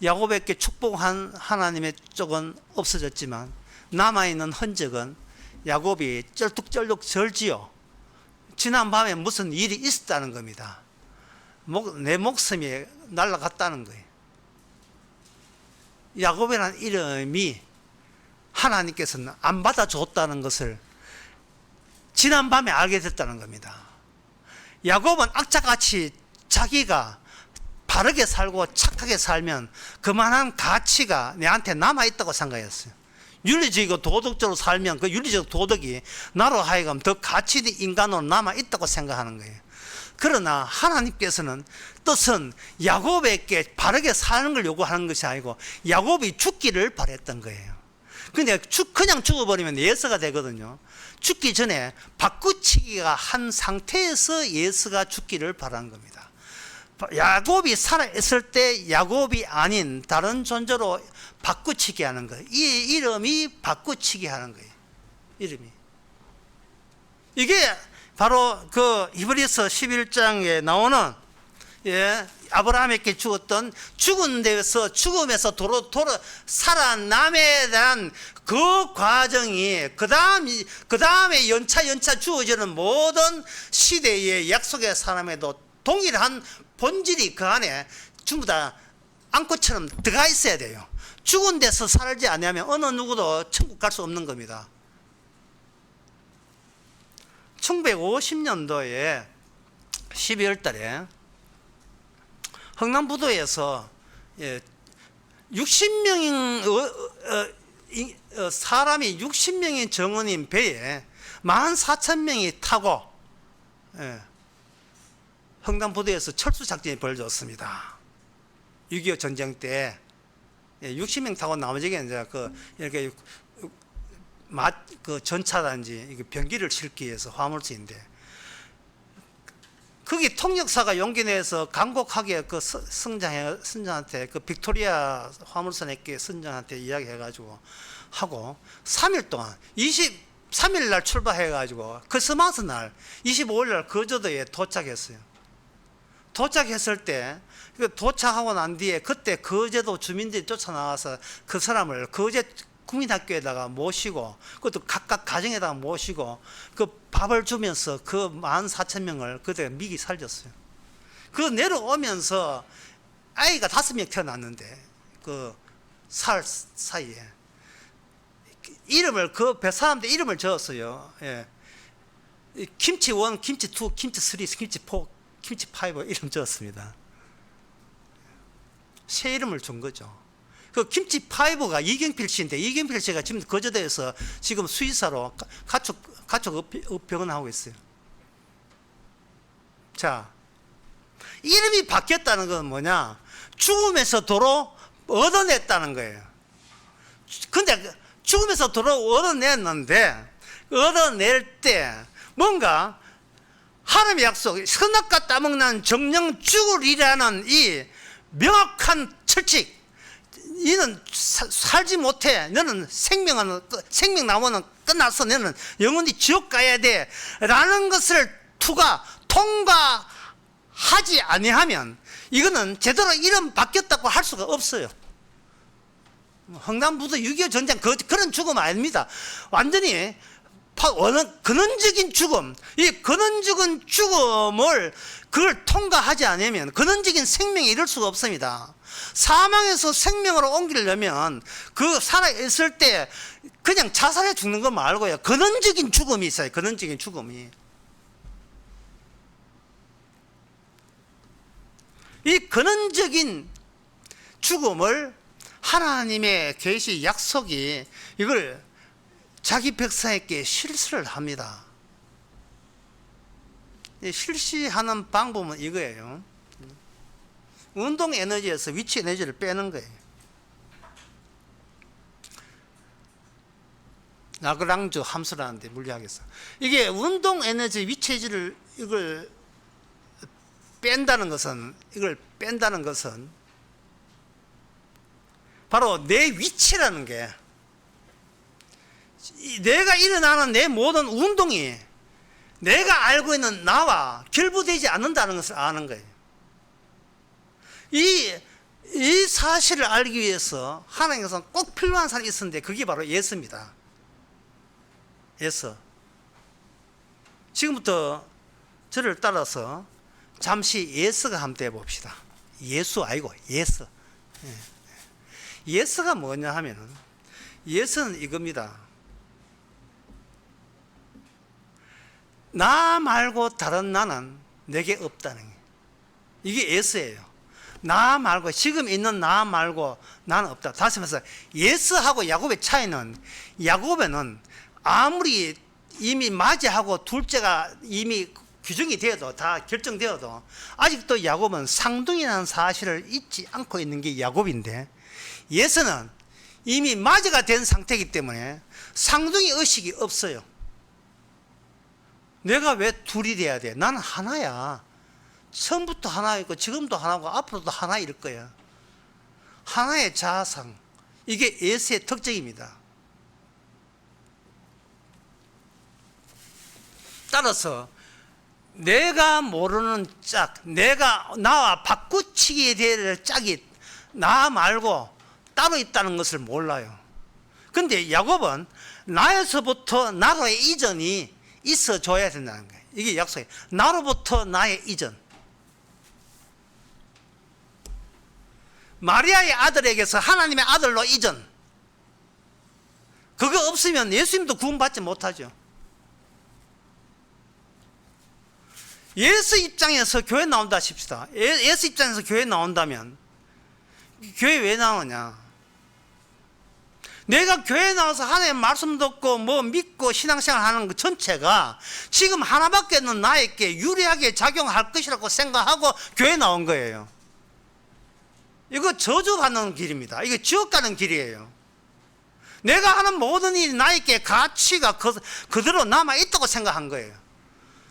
야곱에게 축복한 하나님의 쪽은 없어졌지만 남아있는 흔적은 야곱이 쩔뚝쩔뚝 절지요. 지난밤에 무슨 일이 있었다는 겁니다. 내 목숨이 날아갔다는 거예요. 야곱이라는 이름이 하나님께서는 안 받아줬다는 것을 지난밤에 알게 됐다는 겁니다. 야곱은 악자같이 자기가 바르게 살고 착하게 살면 그만한 가치가 내한테 남아있다고 생각했어요. 윤리적이고 도덕적으로 살면 그 윤리적 도덕이 나로 하여금 더 가치 있는 인간으로 남아있다고 생각하는 거예요. 그러나 하나님께서는 뜻은 야곱에게 바르게 사는 걸 요구하는 것이 아니고 야곱이 죽기를 바랬던 거예요. 근데 그냥 죽어버리면 예수가 되거든요. 죽기 전에 바꾸치기가 한 상태에서 예수가 죽기를 바란 겁니다. 야곱이 살아있을 때 야곱이 아닌 다른 존재로 바꾸치기 하는 거예요. 이 이름이 바꾸치기 하는 거예요. 이름이. 이게 바로 그 히브리서 11장에 나오는 아브라함에게 죽었던 죽은 데에서 죽음에서 도로 살아남에 대한 그 과정이 그 다음에 연차 주어지는 모든 시대의 약속의 사람에도 동일한 본질이 그 안에 전부 다 안고처럼 들어가 있어야 돼요. 죽은 데서 살지 않으면 어느 누구도 천국 갈 수 없는 겁니다. 1950년도에 12월 달에 흥남부도에서 사람이 60명의 정원인 배에 14,000명이 타고 흥남부도에서 철수작전이 벌어졌습니다. 6.25 전쟁 때 60명 타고 나머지가 이제 이렇게 전차단지 병기를 실기 위해서 화물선인데 거기 통역사가 용기 내서 간곡하게 그 선장한테 그 빅토리아 화물선에게 선장한테 이야기해가지고 하고 3일 동안 23일 날 출발해가지고 크리스마스 날 25일 날 거제도에 도착했어요. 도착했을 때 도착하고 난 뒤에 그때 거제도 주민들이 쫓아나와서 그 사람을 거제 국민학교에다가 모시고 그것도 각각 가정에다가 모시고 그 밥을 주면서 그 14,000명을 그때 미기 살렸어요. 그 내려오면서 아이가 5명 태어났는데 그 살 사이에 이름을 그 배 사람들 이름을 지었어요. 김치 1, 김치 2, 김치 3, 김치 4, 김치 5 이름 지었습니다. 새 이름을 준 거죠. 그 김치 5가 이경필 씨인데 이경필 씨가 지금 거제도에서 지금 수의사로 가축 병원하고 있어요. 자, 이름이 바뀌었다는 건 뭐냐? 죽음에서 도로 얻어냈다는 거예요. 근데 죽음에서 도로 얻어냈는데 얻어낼 때 뭔가 하나님의 약속, 선악과 따먹는 정령 죽으리라는 이 명확한 철칙, 이는 살지 못해. 너는 생명 나무는 끝났어. 너는 영원히 지옥 가야 돼. 라는 것을 통과하지 아니하면 이거는 제대로 이름 바뀌었다고 할 수가 없어요. 흥남부도 6.25 전쟁 그런 죽음 아닙니다. 완전히 근원적인 죽음, 이 근원적인 죽음을 그걸 통과하지 않으면 근원적인 생명에 이를 수가 없습니다. 사망에서 생명으로 옮기려면 그 살아있을 때 그냥 자살해 죽는 거 말고요. 근원적인 죽음이 있어요. 근원적인 죽음이. 이 근원적인 죽음을 하나님의 계시 약속이 이걸 자기 백성에게 실시를 합니다. 실시하는 방법은 이거예요. 운동 에너지에서 위치 에너지를 빼는 거예요. 라그랑주 함수라는데 물리학에서 이게 운동 에너지 위치 에너지를 이걸 뺀다는 것은 바로 내 위치라는 게, 내가 일어나는 내 모든 운동이 내가 알고 있는 나와 결부되지 않는다는 것을 아는 거예요. 이 사실을 알기 위해서 하나님께서는 꼭 필요한 사람이 있었는데 그게 바로 예수입니다. 예수. 지금부터 저를 따라서 잠시 예수가 함께 해봅시다. 예수 아니고 예수. 예수가 뭐냐 하면은, 예수는 이겁니다. 나 말고 다른 나는 내게 없다는 게, 이게 예수예요. 나 말고, 지금 있는 나 말고 나는 없다. 다시 말해서 예수하고 야곱의 차이는, 야곱에는 아무리 이미 맞이하고 둘째가 이미 규정이 되어도, 다 결정되어도 아직도 야곱은 쌍둥이라는 사실을 잊지 않고 있는 게 야곱인데, 예수는 이미 맞이가 된 상태이기 때문에 쌍둥이 의식이 없어요. 내가 왜 둘이 돼야 돼? 나는 하나야. 처음부터 하나였고 지금도 하나고 앞으로도 하나일 거야. 하나의 자아상. 이게 예수의 특징입니다. 따라서 내가 모르는 짝, 내가 나와 바꾸치기에 대한 짝이 나 말고 따로 있다는 것을 몰라요. 근데 야곱은 나에서부터 나로의 이전이 있어줘야 된다는 거예요. 이게 약속이에요. 나로부터 나의 이전. 마리아의 아들에게서 하나님의 아들로 이전. 그거 없으면 예수님도 구원받지 못하죠. 예수 입장에서 교회 나온다 싶시다. 예수 입장에서 교회 나온다면 교회 왜 나오냐? 내가 교회 나와서 하나님의 말씀 듣고 뭐 믿고 신앙생활 하는 그 전체가 지금 하나밖에 없는 나에게 유리하게 작용할 것이라고 생각하고 교회 나온 거예요. 이거 저주받는 길입니다. 이거 지옥 가는 길이에요. 내가 하는 모든 일이 나에게 가치가 그대로 남아있다고 생각한 거예요.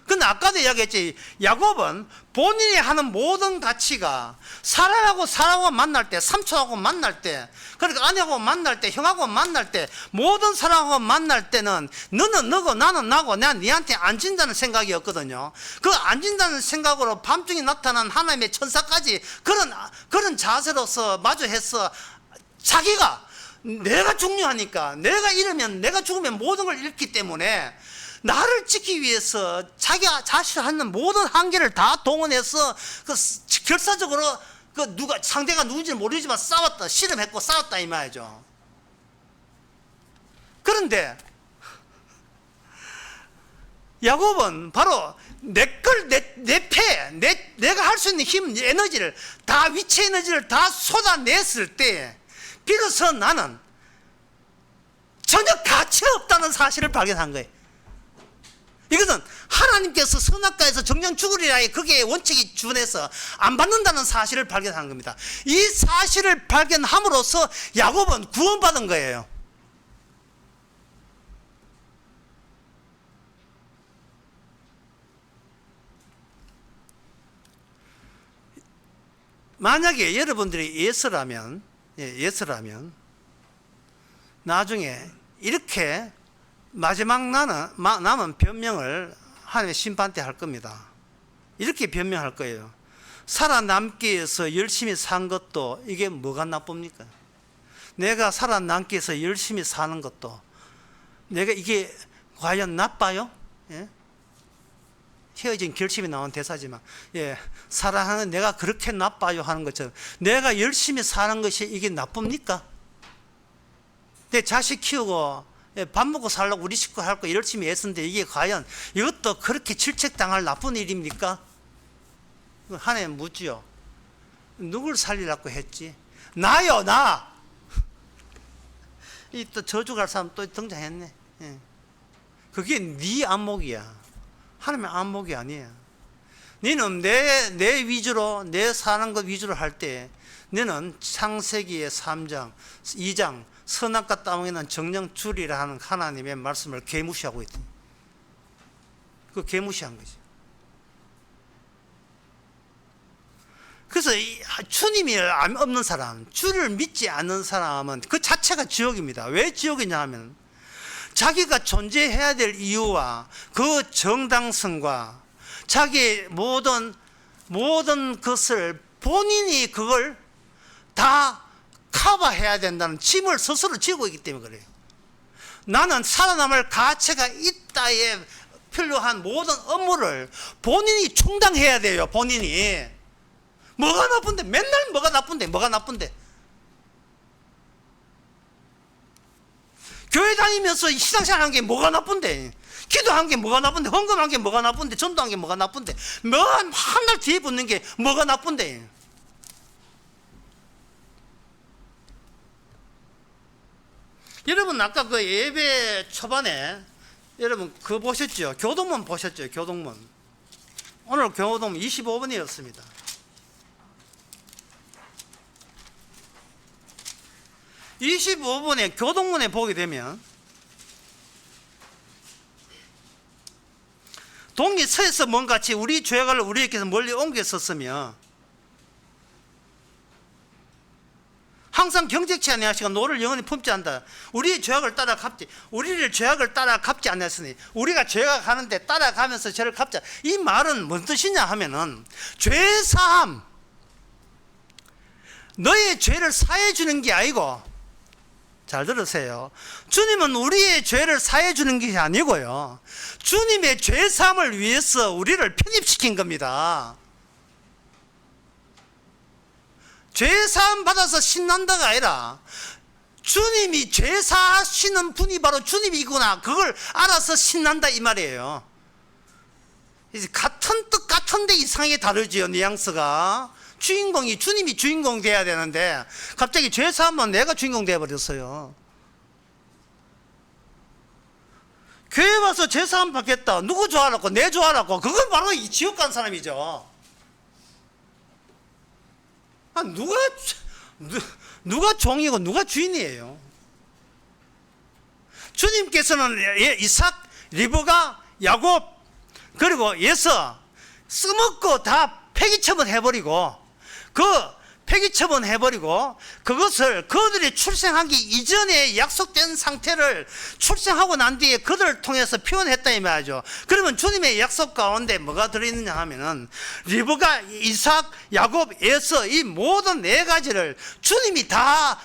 근데 아까도 이야기했지, 야곱은 본인이 하는 모든 가치가 사람하고 만날 때, 삼촌하고 만날 때, 그러니까 아내하고 만날 때, 형하고 만날 때, 모든 사람하고 만날 때는 너는 너고 나는 나고 내가 니한테 앉는다는 생각이었거든요. 그 앉는다는 생각으로 밤중에 나타난 하나님의 천사까지 그런 자세로서 마주해서 자기가 내가 중요하니까, 내가 잃으면, 내가 죽으면 모든 걸 잃기 때문에 나를 지키기 위해서 자기가 자신을 하는 모든 한계를 다 동원해서 결사적으로 상대가 누군지는 모르지만 싸웠다, 씨름했고 싸웠다 이 말이죠. 그런데 야곱은 바로 내가 할 수 있는 힘, 에너지를 다, 위치 에너지를 다 쏟아냈을 때 비로소 나는 전혀 가치 없다는 사실을 발견한 거예요. 이것은 하나님께서 선악과에서 정령 죽으리라의 그게 원칙이 준해서 안 받는다는 사실을 발견한 겁니다. 이 사실을 발견함으로써 야곱은 구원받은 거예요. 만약에 여러분들이 예수라면 나중에 이렇게 마지막 남은 변명을 하나님의 심판 때 할 겁니다. 이렇게 변명할 거예요. 살아남기 위해서 열심히 산 것도 이게 뭐가 나쁩니까? 내가 살아남기 위해서 열심히 사는 것도 내가 이게 과연 나빠요? 예? 헤어진 결심이 나온 대사지만, 예, 사랑하는 내가 그렇게 나빠요 하는 것처럼 내가 열심히 사는 것이 이게 나쁩니까? 내 자식 키우고, 예, 밥 먹고 살려고 우리 식구 할 거 열심히 애쓰는데 이게 과연 이것도 그렇게 질책당할 나쁜 일입니까? 하나님 묻지요. 누굴 살리려고 했지? 나요, 나. 이 또 저주 갈 사람 또 등장했네. 예. 그게 네 안목이야. 하나님의 안목이 아니에요. 너는 내 위주로, 내 사는 것 위주로 할 때, 너는 창세기의 3장, 2장, 선악과 따먹이는 정령 줄이라 하는 하나님의 말씀을 개무시하고 있다. 그 개무시한 거지. 그래서 주님이 없는 사람, 주를 믿지 않는 사람은 그 자체가 지옥입니다. 왜 지옥이냐 하면 자기가 존재해야 될 이유와 그 정당성과 자기의 모든 것을 본인이 그걸 다 커버해야 된다는 짐을 스스로 지고 있기 때문에 그래요. 나는 살아남을 가치가 있다에 필요한 모든 업무를 본인이 충당해야 돼요. 본인이. 뭐가 나쁜데? 맨날 뭐가 나쁜데? 교회 다니면서 신앙생활 한 게 뭐가 나쁜데? 기도한 게 뭐가 나쁜데? 헌금한 게 뭐가 나쁜데? 전도한 게 뭐가 나쁜데? 한 달 뒤에 붙는 게 뭐가 나쁜데? 여러분 아까 그 예배 초반에 여러분 그거 보셨죠? 교동문 보셨죠? 교동문. 오늘 교동문 25번이었습니다. 25번에 교동문에 보게 되면 동이 서에서 뭔같이 우리 죄악을 우리에게서 멀리 옮겼었으며 항상 경쟁치 아니하시고 노를 영원히 품지 않다. 우리의 죄악을 따라 갚지. 우리를 죄악을 따라 갚지 않았으니 우리가 죄악 하는데 따라가면서 죄를 갚자. 이 말은 뭔 뜻이냐 하면은 죄사함, 너의 죄를 사해 주는 게 아니고, 잘 들으세요. 주님은 우리의 죄를 사해 주는 것이 아니고요, 주님의 죄사함을 위해서 우리를 편입시킨 겁니다. 죄사함 받아서 신난다가 아니라 주님이 죄사하시는 분이 바로 주님이구나, 그걸 알아서 신난다 이 말이에요. 이제 같은 뜻 같은데 이상하게 다르지요, 뉘앙스가. 주님이 주인공 돼야 되는데 갑자기 죄사하면 내가 주인공 돼버렸어요. 교회 와서 죄사함 받겠다. 누구 좋아하라고? 내 좋아하라고? 그건 바로 이 지옥 간 사람이죠. 누가 종이고 누가 주인이에요? 주님께서는 이삭, 리브가, 야곱, 그리고 예서 써먹고 다 폐기처분 해버리고, 폐기처분 해버리고 그것을 그들이 출생하기 이전에 약속된 상태를 출생하고 난 뒤에 그들을 통해서 표현했다 이 말이죠. 그러면 주님의 약속 가운데 뭐가 들어있느냐 하면은 리브가, 이삭, 야곱, 에서 이 모든 네 가지를 주님이 다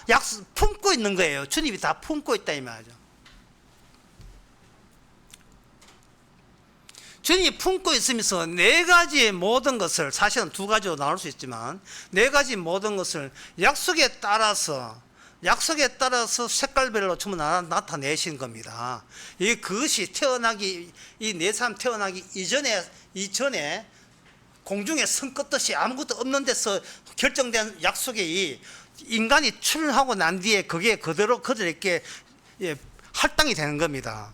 품고 있는 거예요. 주님이 다 품고 있다 이 말이죠. 주님이 품고 있으면서 네 가지의 모든 것을, 사실은 두 가지로 나눌 수 있지만 네 가지 모든 것을 약속에 따라서 색깔별로 전부 나타내신 겁니다. 그것이 이 네 사람 태어나기 이전에 공중에 선 긋듯이 아무것도 없는 데서 결정된 약속의 이 인간이 출하고 난 뒤에 그게 그대로 그들에게 할당이 되는 겁니다.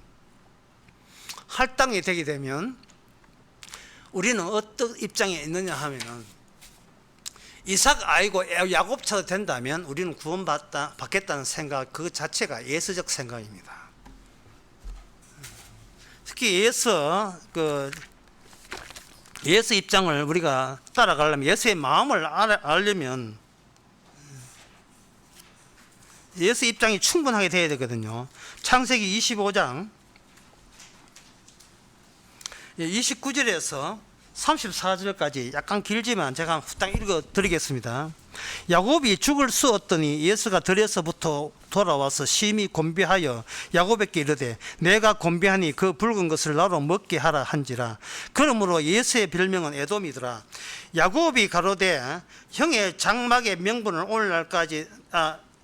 할당이 되게 되면 우리는 어떤 입장에 있느냐 하면은 이삭 아이고 야곱처럼 된다면 우리는 구원받겠다는 생각 그 자체가 예수적 생각입니다. 특히 예수 입장을 우리가 따라가려면, 예수의 마음을 알려면 예수 입장이 충분하게 돼야 되거든요. 창세기 25장 29절에서 34절까지 약간 길지만 제가 후딱 읽어 드리겠습니다. 야곱이 죽을 수 없더니 예수가 들에서부터 돌아와서 심히 곤비하여 야곱에게 이르되 내가 곤비하니 그 붉은 것을 나로 먹게 하라 한지라. 그러므로 예수의 별명은 에돔이더라. 야곱이 가로되 형의 장막의 명분을 오늘날까지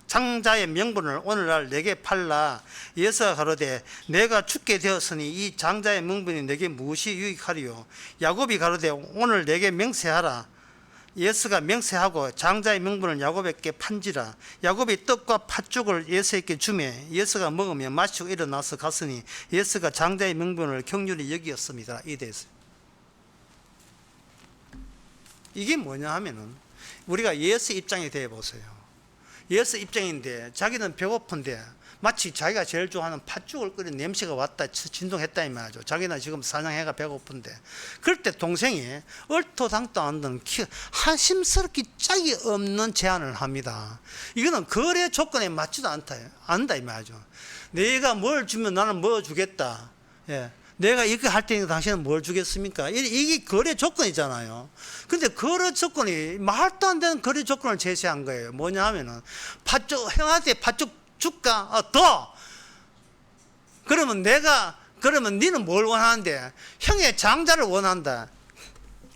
장자의 명분을 오늘날 내게 팔라. 예수가 가로되 내가 죽게 되었으니 이 장자의 명분이 내게 무엇이 유익하리요. 야곱이 가로되 오늘 내게 맹세하라. 예수가 맹세하고 장자의 명분을 야곱에게 판지라. 야곱이 떡과 팥죽을 예수에게 주매 예수가 먹으며 마시고 일어나서 갔으니 예수가 장자의 명분을 긍휼히 여기었습니다. 이랬어요. 이게 뭐냐 하면은 우리가 예수 입장이 되어 보세요. 예수 입장인데 자기는 배고픈데 마치 자기가 제일 좋아하는 팥죽을 끓인 냄새가 왔다 진동했다 이 말이죠. 자기는 지금 사냥해가 배고픈데 그럴 때 동생이 얼토당토 않는 한심스럽게 짝이 없는 제안을 합니다. 이거는 거래 조건에 맞지도 않다 이 말이죠. 내가 뭘 주면 나는 뭐 주겠다. 예. 내가 이렇게 할 테니까 당신은 뭘 주겠습니까? 이게 거래 조건이잖아요. 근데 거래 조건이 말도 안 되는 거래 조건을 제시한 거예요. 뭐냐 하면은 형한테 팥죽 줄까? 더! 그러면 니는 뭘 원하는데? 형의 장자를 원한다.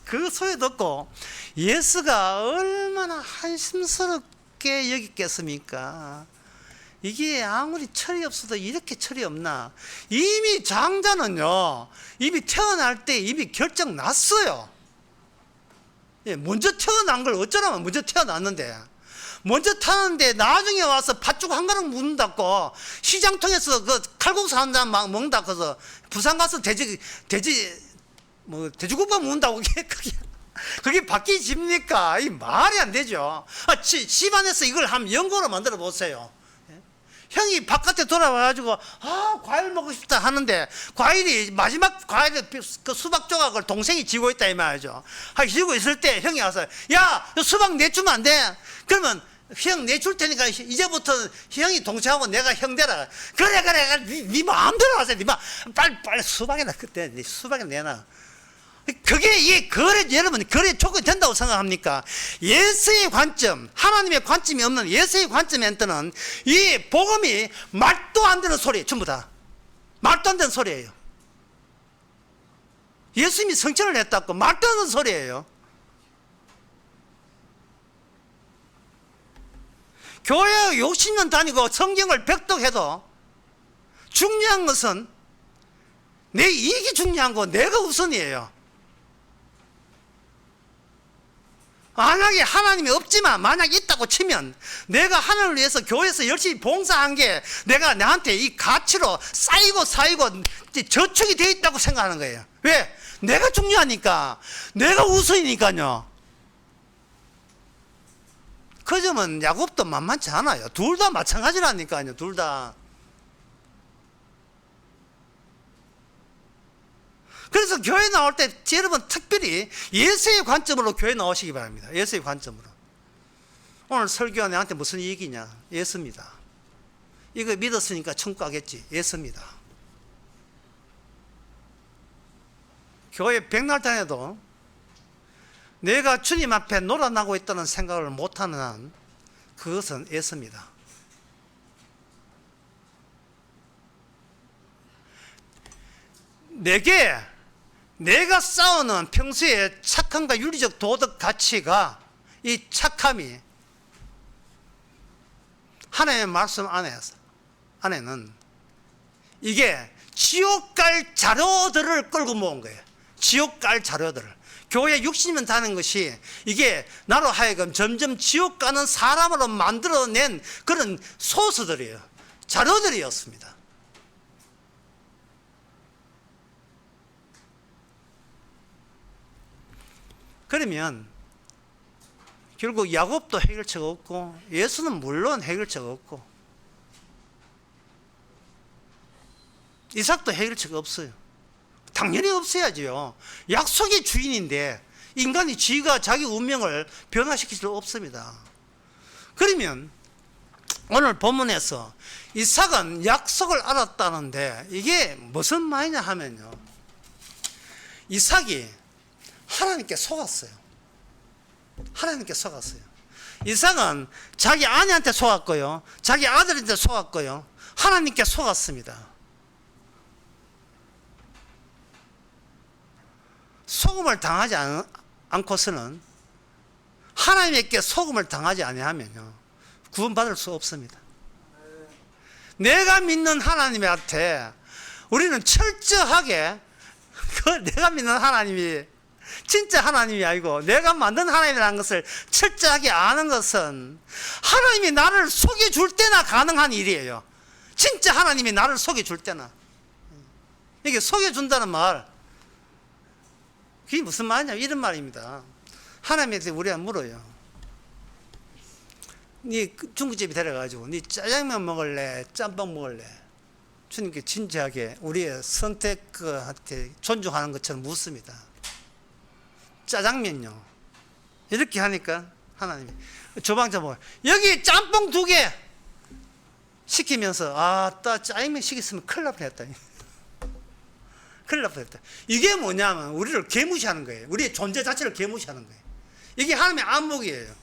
그 소리 듣고 예수가 얼마나 한심스럽게 여겼겠습니까? 이게 아무리 철이 없어도 이렇게 철이 없나? 이미 장자는요, 이미 태어날 때 이미 결정 났어요. 예, 먼저 태어난 걸 어쩌라면 먼저 태어났는데. 먼저 타는데 나중에 와서 팥죽 한 그릇 묻는다고 시장 통해서 그 칼국수 한 잔 막 먹는다고 해서 부산 가서 돼지국밥 먹는다고 그게 바뀌집니까? 이 말이 안 되죠. 집안에서 이걸 한번 연구로 만들어 보세요. 형이 바깥에 돌아와가지고 과일 먹고 싶다 하는데 마지막 과일을 그 수박 조각을 동생이 쥐고 있다 이 말이죠. 쥐고 있을 때 형이 와서 야 수박 내주면 안 돼? 그러면 형 내줄 테니까 이제부터 형이 동생하고 내가 형제라. 그래 네 마음대로 하세요. 네 빨리 수박이나 그때 네 수박이나 내놔. 그게 이 거래, 여러분 거래 조건이 된다고 생각합니까? 예수의 관점, 하나님의 관점이 없는 예수의 관점에서는 이 복음이 말도 안 되는 소리, 전부 다 말도 안 되는 소리예요. 예수님이 성천을 했다고 말도 안 되는 소리예요. 교회 60년 다니고 성경을 백독해도 중요한 것은 내 이익이 중요한 거, 내가 우선이에요. 만약에 하나님이 없지만 만약 있다고 치면 내가 하나님을 위해서 교회에서 열심히 봉사한 게 내가 나한테 이 가치로 쌓이고 저축이 되어 있다고 생각하는 거예요. 왜? 내가 중요하니까, 내가 우선이니까요. 그 점은 야곱도 만만치 않아요. 둘 다 마찬가지라니까요. 둘 다. 그래서 교회 나올 때 여러분 특별히 예수의 관점으로 교회 나오시기 바랍니다. 예수의 관점으로. 오늘 설교가 내한테 무슨 이익이냐? 예수입니다. 이거 믿었으니까 천국 가겠지. 예수입니다. 교회 백날 다녀도 내가 주님 앞에 놀아나고 있다는 생각을 못하는 한 그것은 예수입니다. 내가 쌓아놓은 평소에 착함과 윤리적 도덕 가치가, 이 착함이 하나님의 말씀 안에는 이게 지옥 갈 자료들을 끌고 모은 거예요. 지옥 갈 자료들을. 교회 60년 다는 것이 이게 나로 하여금 점점 지옥 가는 사람으로 만들어낸 그런 소스들이에요. 자료들이었습니다. 그러면 결국 야곱도 해결책 없고 예수는 물론 해결책 없고 이삭도 해결책 없어요. 당연히 없어야지요. 약속의 주인인데 인간이 지가 자기 운명을 변화시킬 수 없습니다. 그러면 오늘 본문에서 이삭은 약속을 알았다는데 이게 무슨 말이냐 하면요, 이삭이 하나님께 속았어요. 하나님께 속았어요. 이삭은 자기 아내한테 속았고요, 자기 아들한테 속았고요, 하나님께 속았습니다. 속음을 당하지 않고서는, 하나님께 속음을 당하지 아니하면요 구원받을 수 없습니다. 내가 믿는 하나님한테 우리는 철저하게 내가 믿는 하나님이 진짜 하나님이 아니고 내가 만든 하나님이라는 것을 철저하게 아는 것은 하나님이 나를 속여줄 때나 가능한 일이에요. 진짜 하나님이 나를 속여줄 때나. 이게 속여준다는 말, 그게 무슨 말이냐, 이런 말입니다. 하나님한테 우리가 물어요. 네 중국집에 데려가지고 네 짜장면 먹을래, 짬뽕 먹을래? 주님께 진지하게 우리의 선택한테 존중하는 것처럼 묻습니다. 짜장면요. 이렇게 하니까 하나님이 조방자 뭐 여기 짬뽕 2개 시키면서, 아따 짜장면 시켰으면 큰일 날 뻔했다. 큰일 날 뻔했다. 이게 뭐냐면 우리를 개무시하는 거예요. 우리의 존재 자체를 개무시하는 거예요. 이게 하나님의 안목이에요.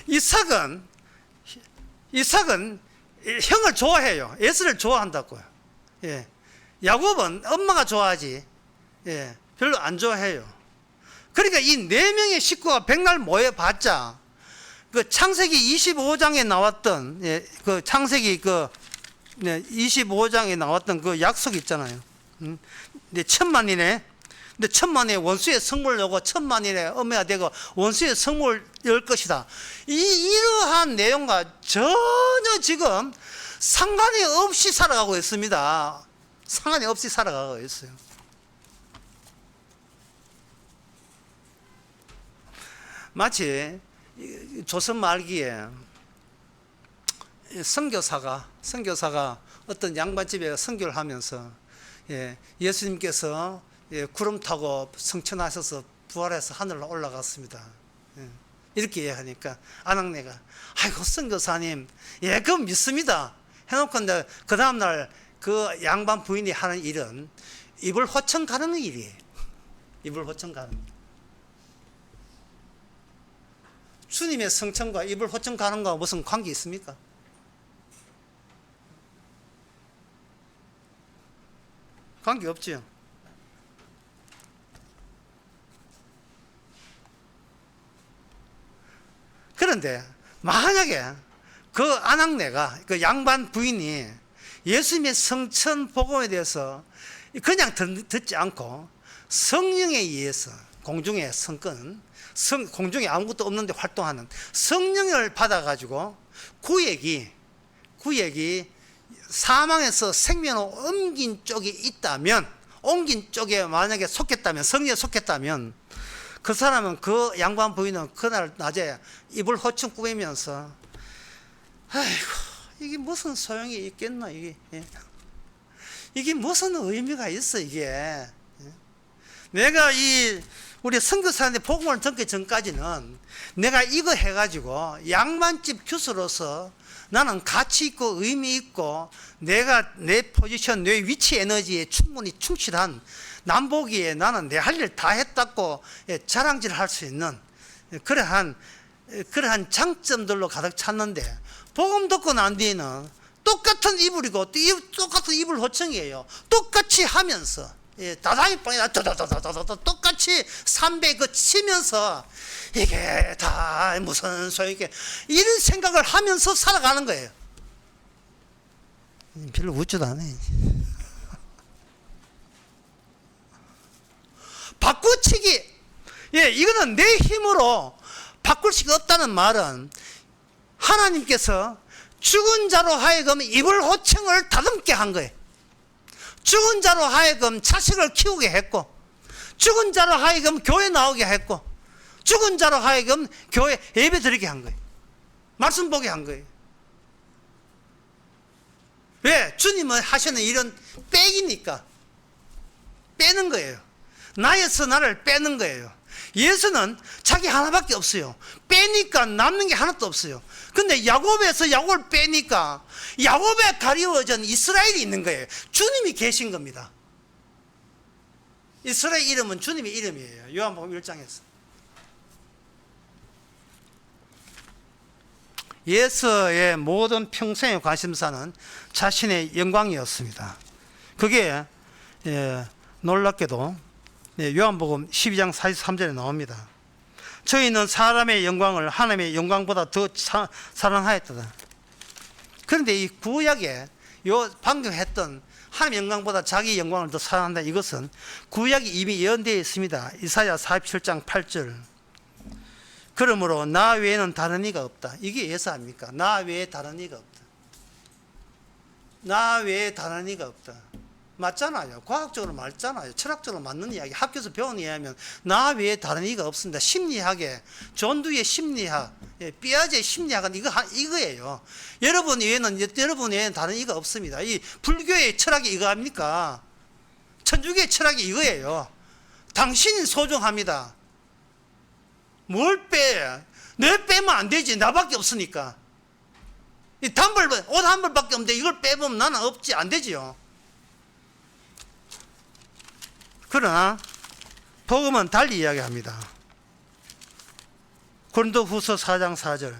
이삭은 형을 좋아해요. 에서를 좋아한다고요. 예. 야곱은 엄마가 좋아하지, 예, 별로 안 좋아해요. 그러니까 이 4명의 식구가 백날 모여봤자 그 창세기 25장에 나왔던, 예, 그 창세기 25장에 나왔던 그 약속 있잖아요. 근데 1000만이네. 근데 1000만의 원수의 성물을 오고 1000만인의 어매가 되고 원수의 성물을 열 것이다. 이러한 내용과 전혀 지금 상관이 없이 살아가고 있습니다. 상관이 없이 살아가고 있어요. 마치 조선 말기에 선교사가 어떤 양반집에 선교를 하면서, 예, 예수님께서, 예, 구름 타고 성천하셔서 부활해서 하늘로 올라갔습니다. 예, 이렇게 얘기하니까 아낙네가, 아이고 선교사님, 예, 그건 믿습니다 해놓고 그 다음날 그 양반 부인이 하는 일은 이불 호청 가는 일이에요. 이불 호청 가는 일. 주님의 성천과 이불 호청 가는 거와 무슨 관계 있습니까? 관계 없지요. 그런데 만약에 그 아낙네가, 그 양반 부인이 예수님의 성천 복음에 대해서 그냥 듣지 않고 성령에 의해서, 공중의 성권, 공중에 아무것도 없는데 활동하는 성령을 받아가지고 구약이 사망에서 생명으로 옮긴 쪽이 있다면, 옮긴 쪽에 만약에 속했다면, 성령에 속했다면, 그 사람은, 그 양반 부인은 그날 낮에 이불 호충 꾸미면서, 아이고 이게 무슨 소용이 있겠나, 이게 무슨 의미가 있어, 이게. 내가 우리 선교사한테 복음을 듣기 전까지는 내가 이거 해가지고 양반집 교수로서 나는 가치 있고 의미 있고 내가 내 포지션, 내 위치 에너지에 충분히 충실한 남보기에 나는 내 할 일 다 했다고 자랑질 할 수 있는 그러한 장점들로 가득 찼는데, 복음 듣고 난 뒤에는 똑같은 이불이고 똑같은 이불 호청이에요. 똑같이 하면서, 예, 다다이빵이나 똑같이 300 치면서 이게 다 무슨 소용이게, 이런 생각을 하면서 살아가는 거예요. 별로 웃지도 않아. 바꾸치기, 예, 이거는 내 힘으로 바꿀 수가 없다는 말은 하나님께서 죽은 자로 하여금 이불 호청을 다듬게 한 거예요. 죽은 자로 하여금 자식을 키우게 했고, 죽은 자로 하여금 교회 나오게 했고, 죽은 자로 하여금 교회 예배 드리게 한 거예요. 말씀 보게 한 거예요. 왜? 주님은 하시는 일은 빼기니까. 빼는 거예요. 나에서 나를 빼는 거예요. 예수는 자기 하나밖에 없어요. 빼니까 남는 게 하나도 없어요. 근데 야곱에서 야곱을 빼니까 야곱에 가리워진 이스라엘이 있는 거예요. 주님이 계신 겁니다. 이스라엘 이름은 주님의 이름이에요. 요한복음 1장에서. 예수의 모든 평생의 관심사는 자신의 영광이었습니다. 그게 놀랍게도 요한복음 12장 43절에 나옵니다. 저희는 사람의 영광을 하나님의 영광보다 더 사랑하였다. 그런데 이 구약에 방금 했던 하나님의 영광보다 자기 영광을 더 사랑한다, 이것은 구약이 이미 예언되어 있습니다. 이사야 47장 8절. 그러므로 나 외에는 다른 이가 없다. 이게 예수 아닙니까? 나 외에 다른 이가 없다. 나 외에 다른 이가 없다. 맞잖아요. 과학적으로 맞잖아요. 철학적으로 맞는 이야기. 학교에서 배운 이야기하면 나 외에 다른 이가 없습니다. 심리학에 존두의 심리학, 삐아제의 심리학은 이거예요. 여러분 외에는 다른 이가 없습니다. 이 불교의 철학이 이거 아닙니까? 천주교의 철학이 이거예요. 당신이 소중합니다. 뭘 빼? 내 빼면 안 되지. 나밖에 없으니까. 옷 한 벌밖에 없는데 이걸 빼보면 나는 없지. 안 되지요. 그러나 복음은 달리 이야기합니다. 고린도후서 4장 4절.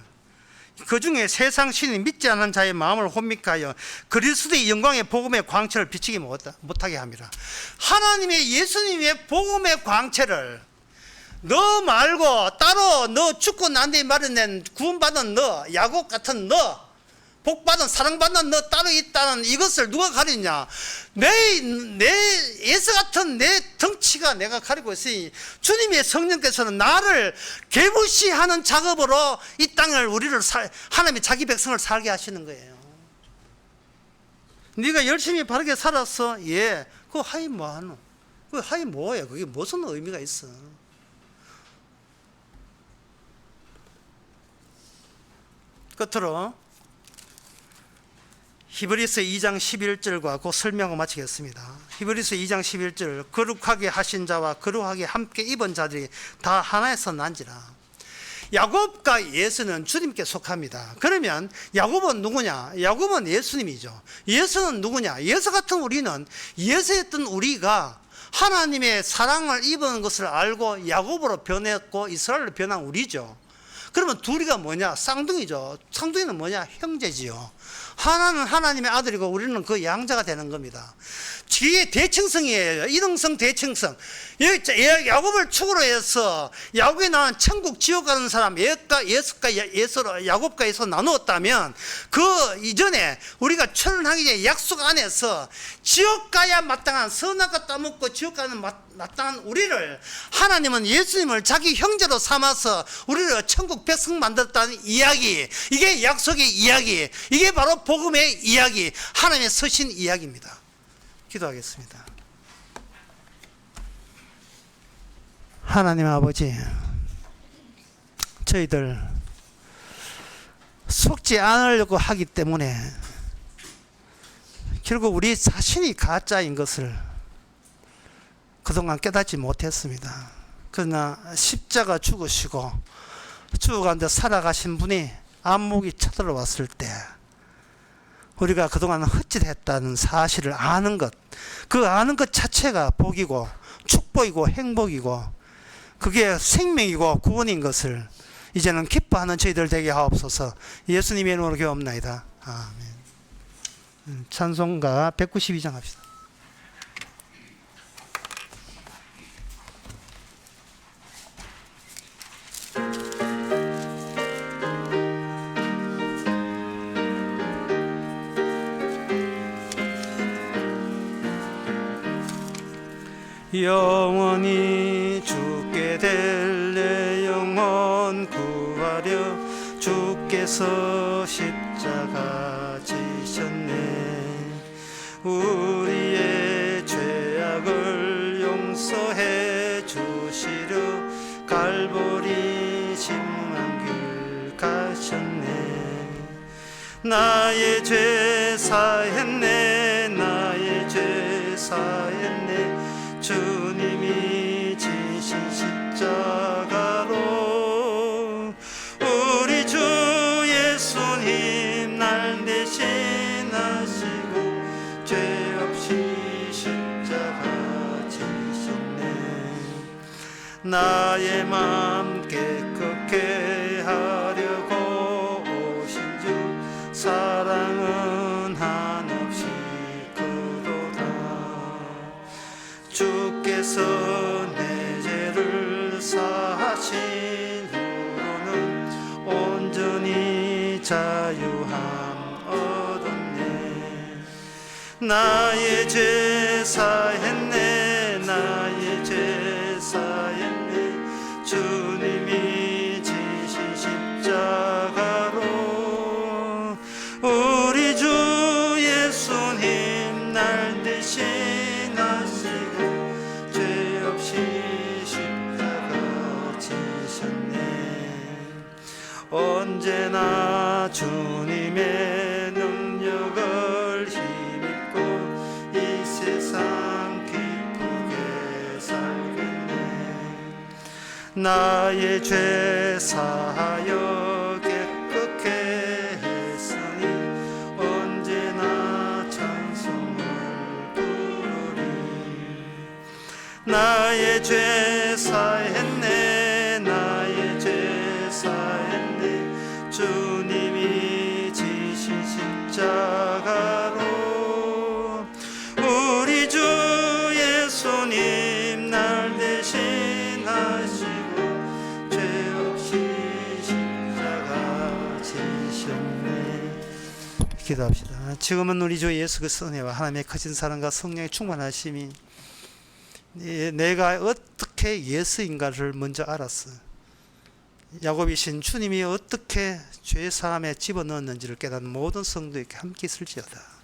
그 중에 세상 신이 믿지 않는 자의 마음을 혼미하여 그리스도의 영광의 복음의 광채를 비치지 못하게 합니다. 하나님의 예수님의 복음의 광채를 너 말고 따로 너 죽고 난 뒤에 마련된 구원받은 너, 야곱 같은 너, 복받은 사랑받는 너 따로 있다는 이것을 누가 가리냐? 내 예수 같은 내 덩치가 내가 가리고 있으니 주님의 성령께서는 나를 개무시하는 작업으로 이 땅을 하나님의 자기 백성을 살게 하시는 거예요. 네가 열심히 바르게 살았어. 예. 그거 하이 뭐하노? 그거 하이 뭐예요? 그게 무슨 의미가 있어? 끝으로 히브리서 2장 11절과 그 설명을 마치겠습니다. 히브리서 2장 11절. 거룩하게 하신 자와 거룩하게 함께 입은 자들이 다 하나에서 난지라. 야곱과 예수는 주님께 속합니다. 그러면 야곱은 누구냐? 야곱은 예수님이죠. 예수는 누구냐? 예수 같은 우리는 예수였던 우리가 하나님의 사랑을 입은 것을 알고 야곱으로 변했고 이스라엘로 변한 우리죠. 그러면 둘이가 뭐냐? 쌍둥이죠. 쌍둥이는 뭐냐? 형제지요. 하나는 하나님의 아들이고 우리는 그 양자가 되는 겁니다. 뒤에 대칭성이에요. 이등성 대칭성. 야곱을 축으로 해서 야곱이 나온 천국 지옥 가는 사람 야곱과 예수 나누었다면 그 이전에 우리가 출현하기 전에 약속 안에서 지옥 가야 마땅한 선악 갖다 먹고 지옥 가는 마땅한 우리를 하나님은 예수님을 자기 형제로 삼아서 우리를 천국 백성 만들었다는 이야기, 이게 약속의 이야기, 이게 바로 복음의 이야기, 하나님의 서신 이야기입니다. 기도하겠습니다. 하나님 아버지, 저희들 속지 않으려고 하기 때문에 결국 우리 자신이 가짜인 것을 그동안 깨닫지 못했습니다. 그러나 십자가 죽으시고 죽어가는데 살아가신 분이 안목이 쳐들어왔을 때 우리가 그동안 헛짓했다는 사실을 아는 것, 그 아는 것 자체가 복이고 축복이고 행복이고 그게 생명이고 구원인 것을 이제는 기뻐하는 저희들 되게 하옵소서. 예수님의 이름으로 기도합나이다. 아멘. 찬송가 192장 합시다. 영원히 죽게 될 내 영혼 구하려 주께서 십자가 지셨네. 우리의 죄악을 용서해 주시려 갈보리 신문한 길 가셨네. 나의 죄 사했네. 나의 죄 사했네. 주님이 지신 십자가로 우리 주 예수님 날 대신하시고 죄 없이 십자가 지셨네. 나의 맘 깨끗게 하려고 오신 주 사랑은 한없이 크도다. 주께서 내 죄를 사하신 후로는 온전히 자유함 얻었네. 나의 죄 사했네. 나의 죄 사했네. 주님이 지신 십자가로 우리 주 예수님 날 대신하시고 죄 없이 십자가 지셨네. 언제나 주님의 능력을 힘입고 이 세상 기쁘게 살겠네. 나의 죄 사하여 깨끗게 했으니 언제나 찬송을 부르리. 나의 죄 사했네. 나의 죄 사했네. 주님이 지신 십자가로 우리 주 예수님 날 대신하시고 죄 없이 십자가 지셨네. 기도합시다. 지금은 우리 주 예수 그리스도 은혜와 하나님의 크신 사랑과 성령의 충만하심이 내가 어떻게 예수인가를 먼저 알았어. 야곱이신 주님이 어떻게 죄 사함에 집어넣었는지를 깨닫는 모든 성도에게 함께 있을지어다.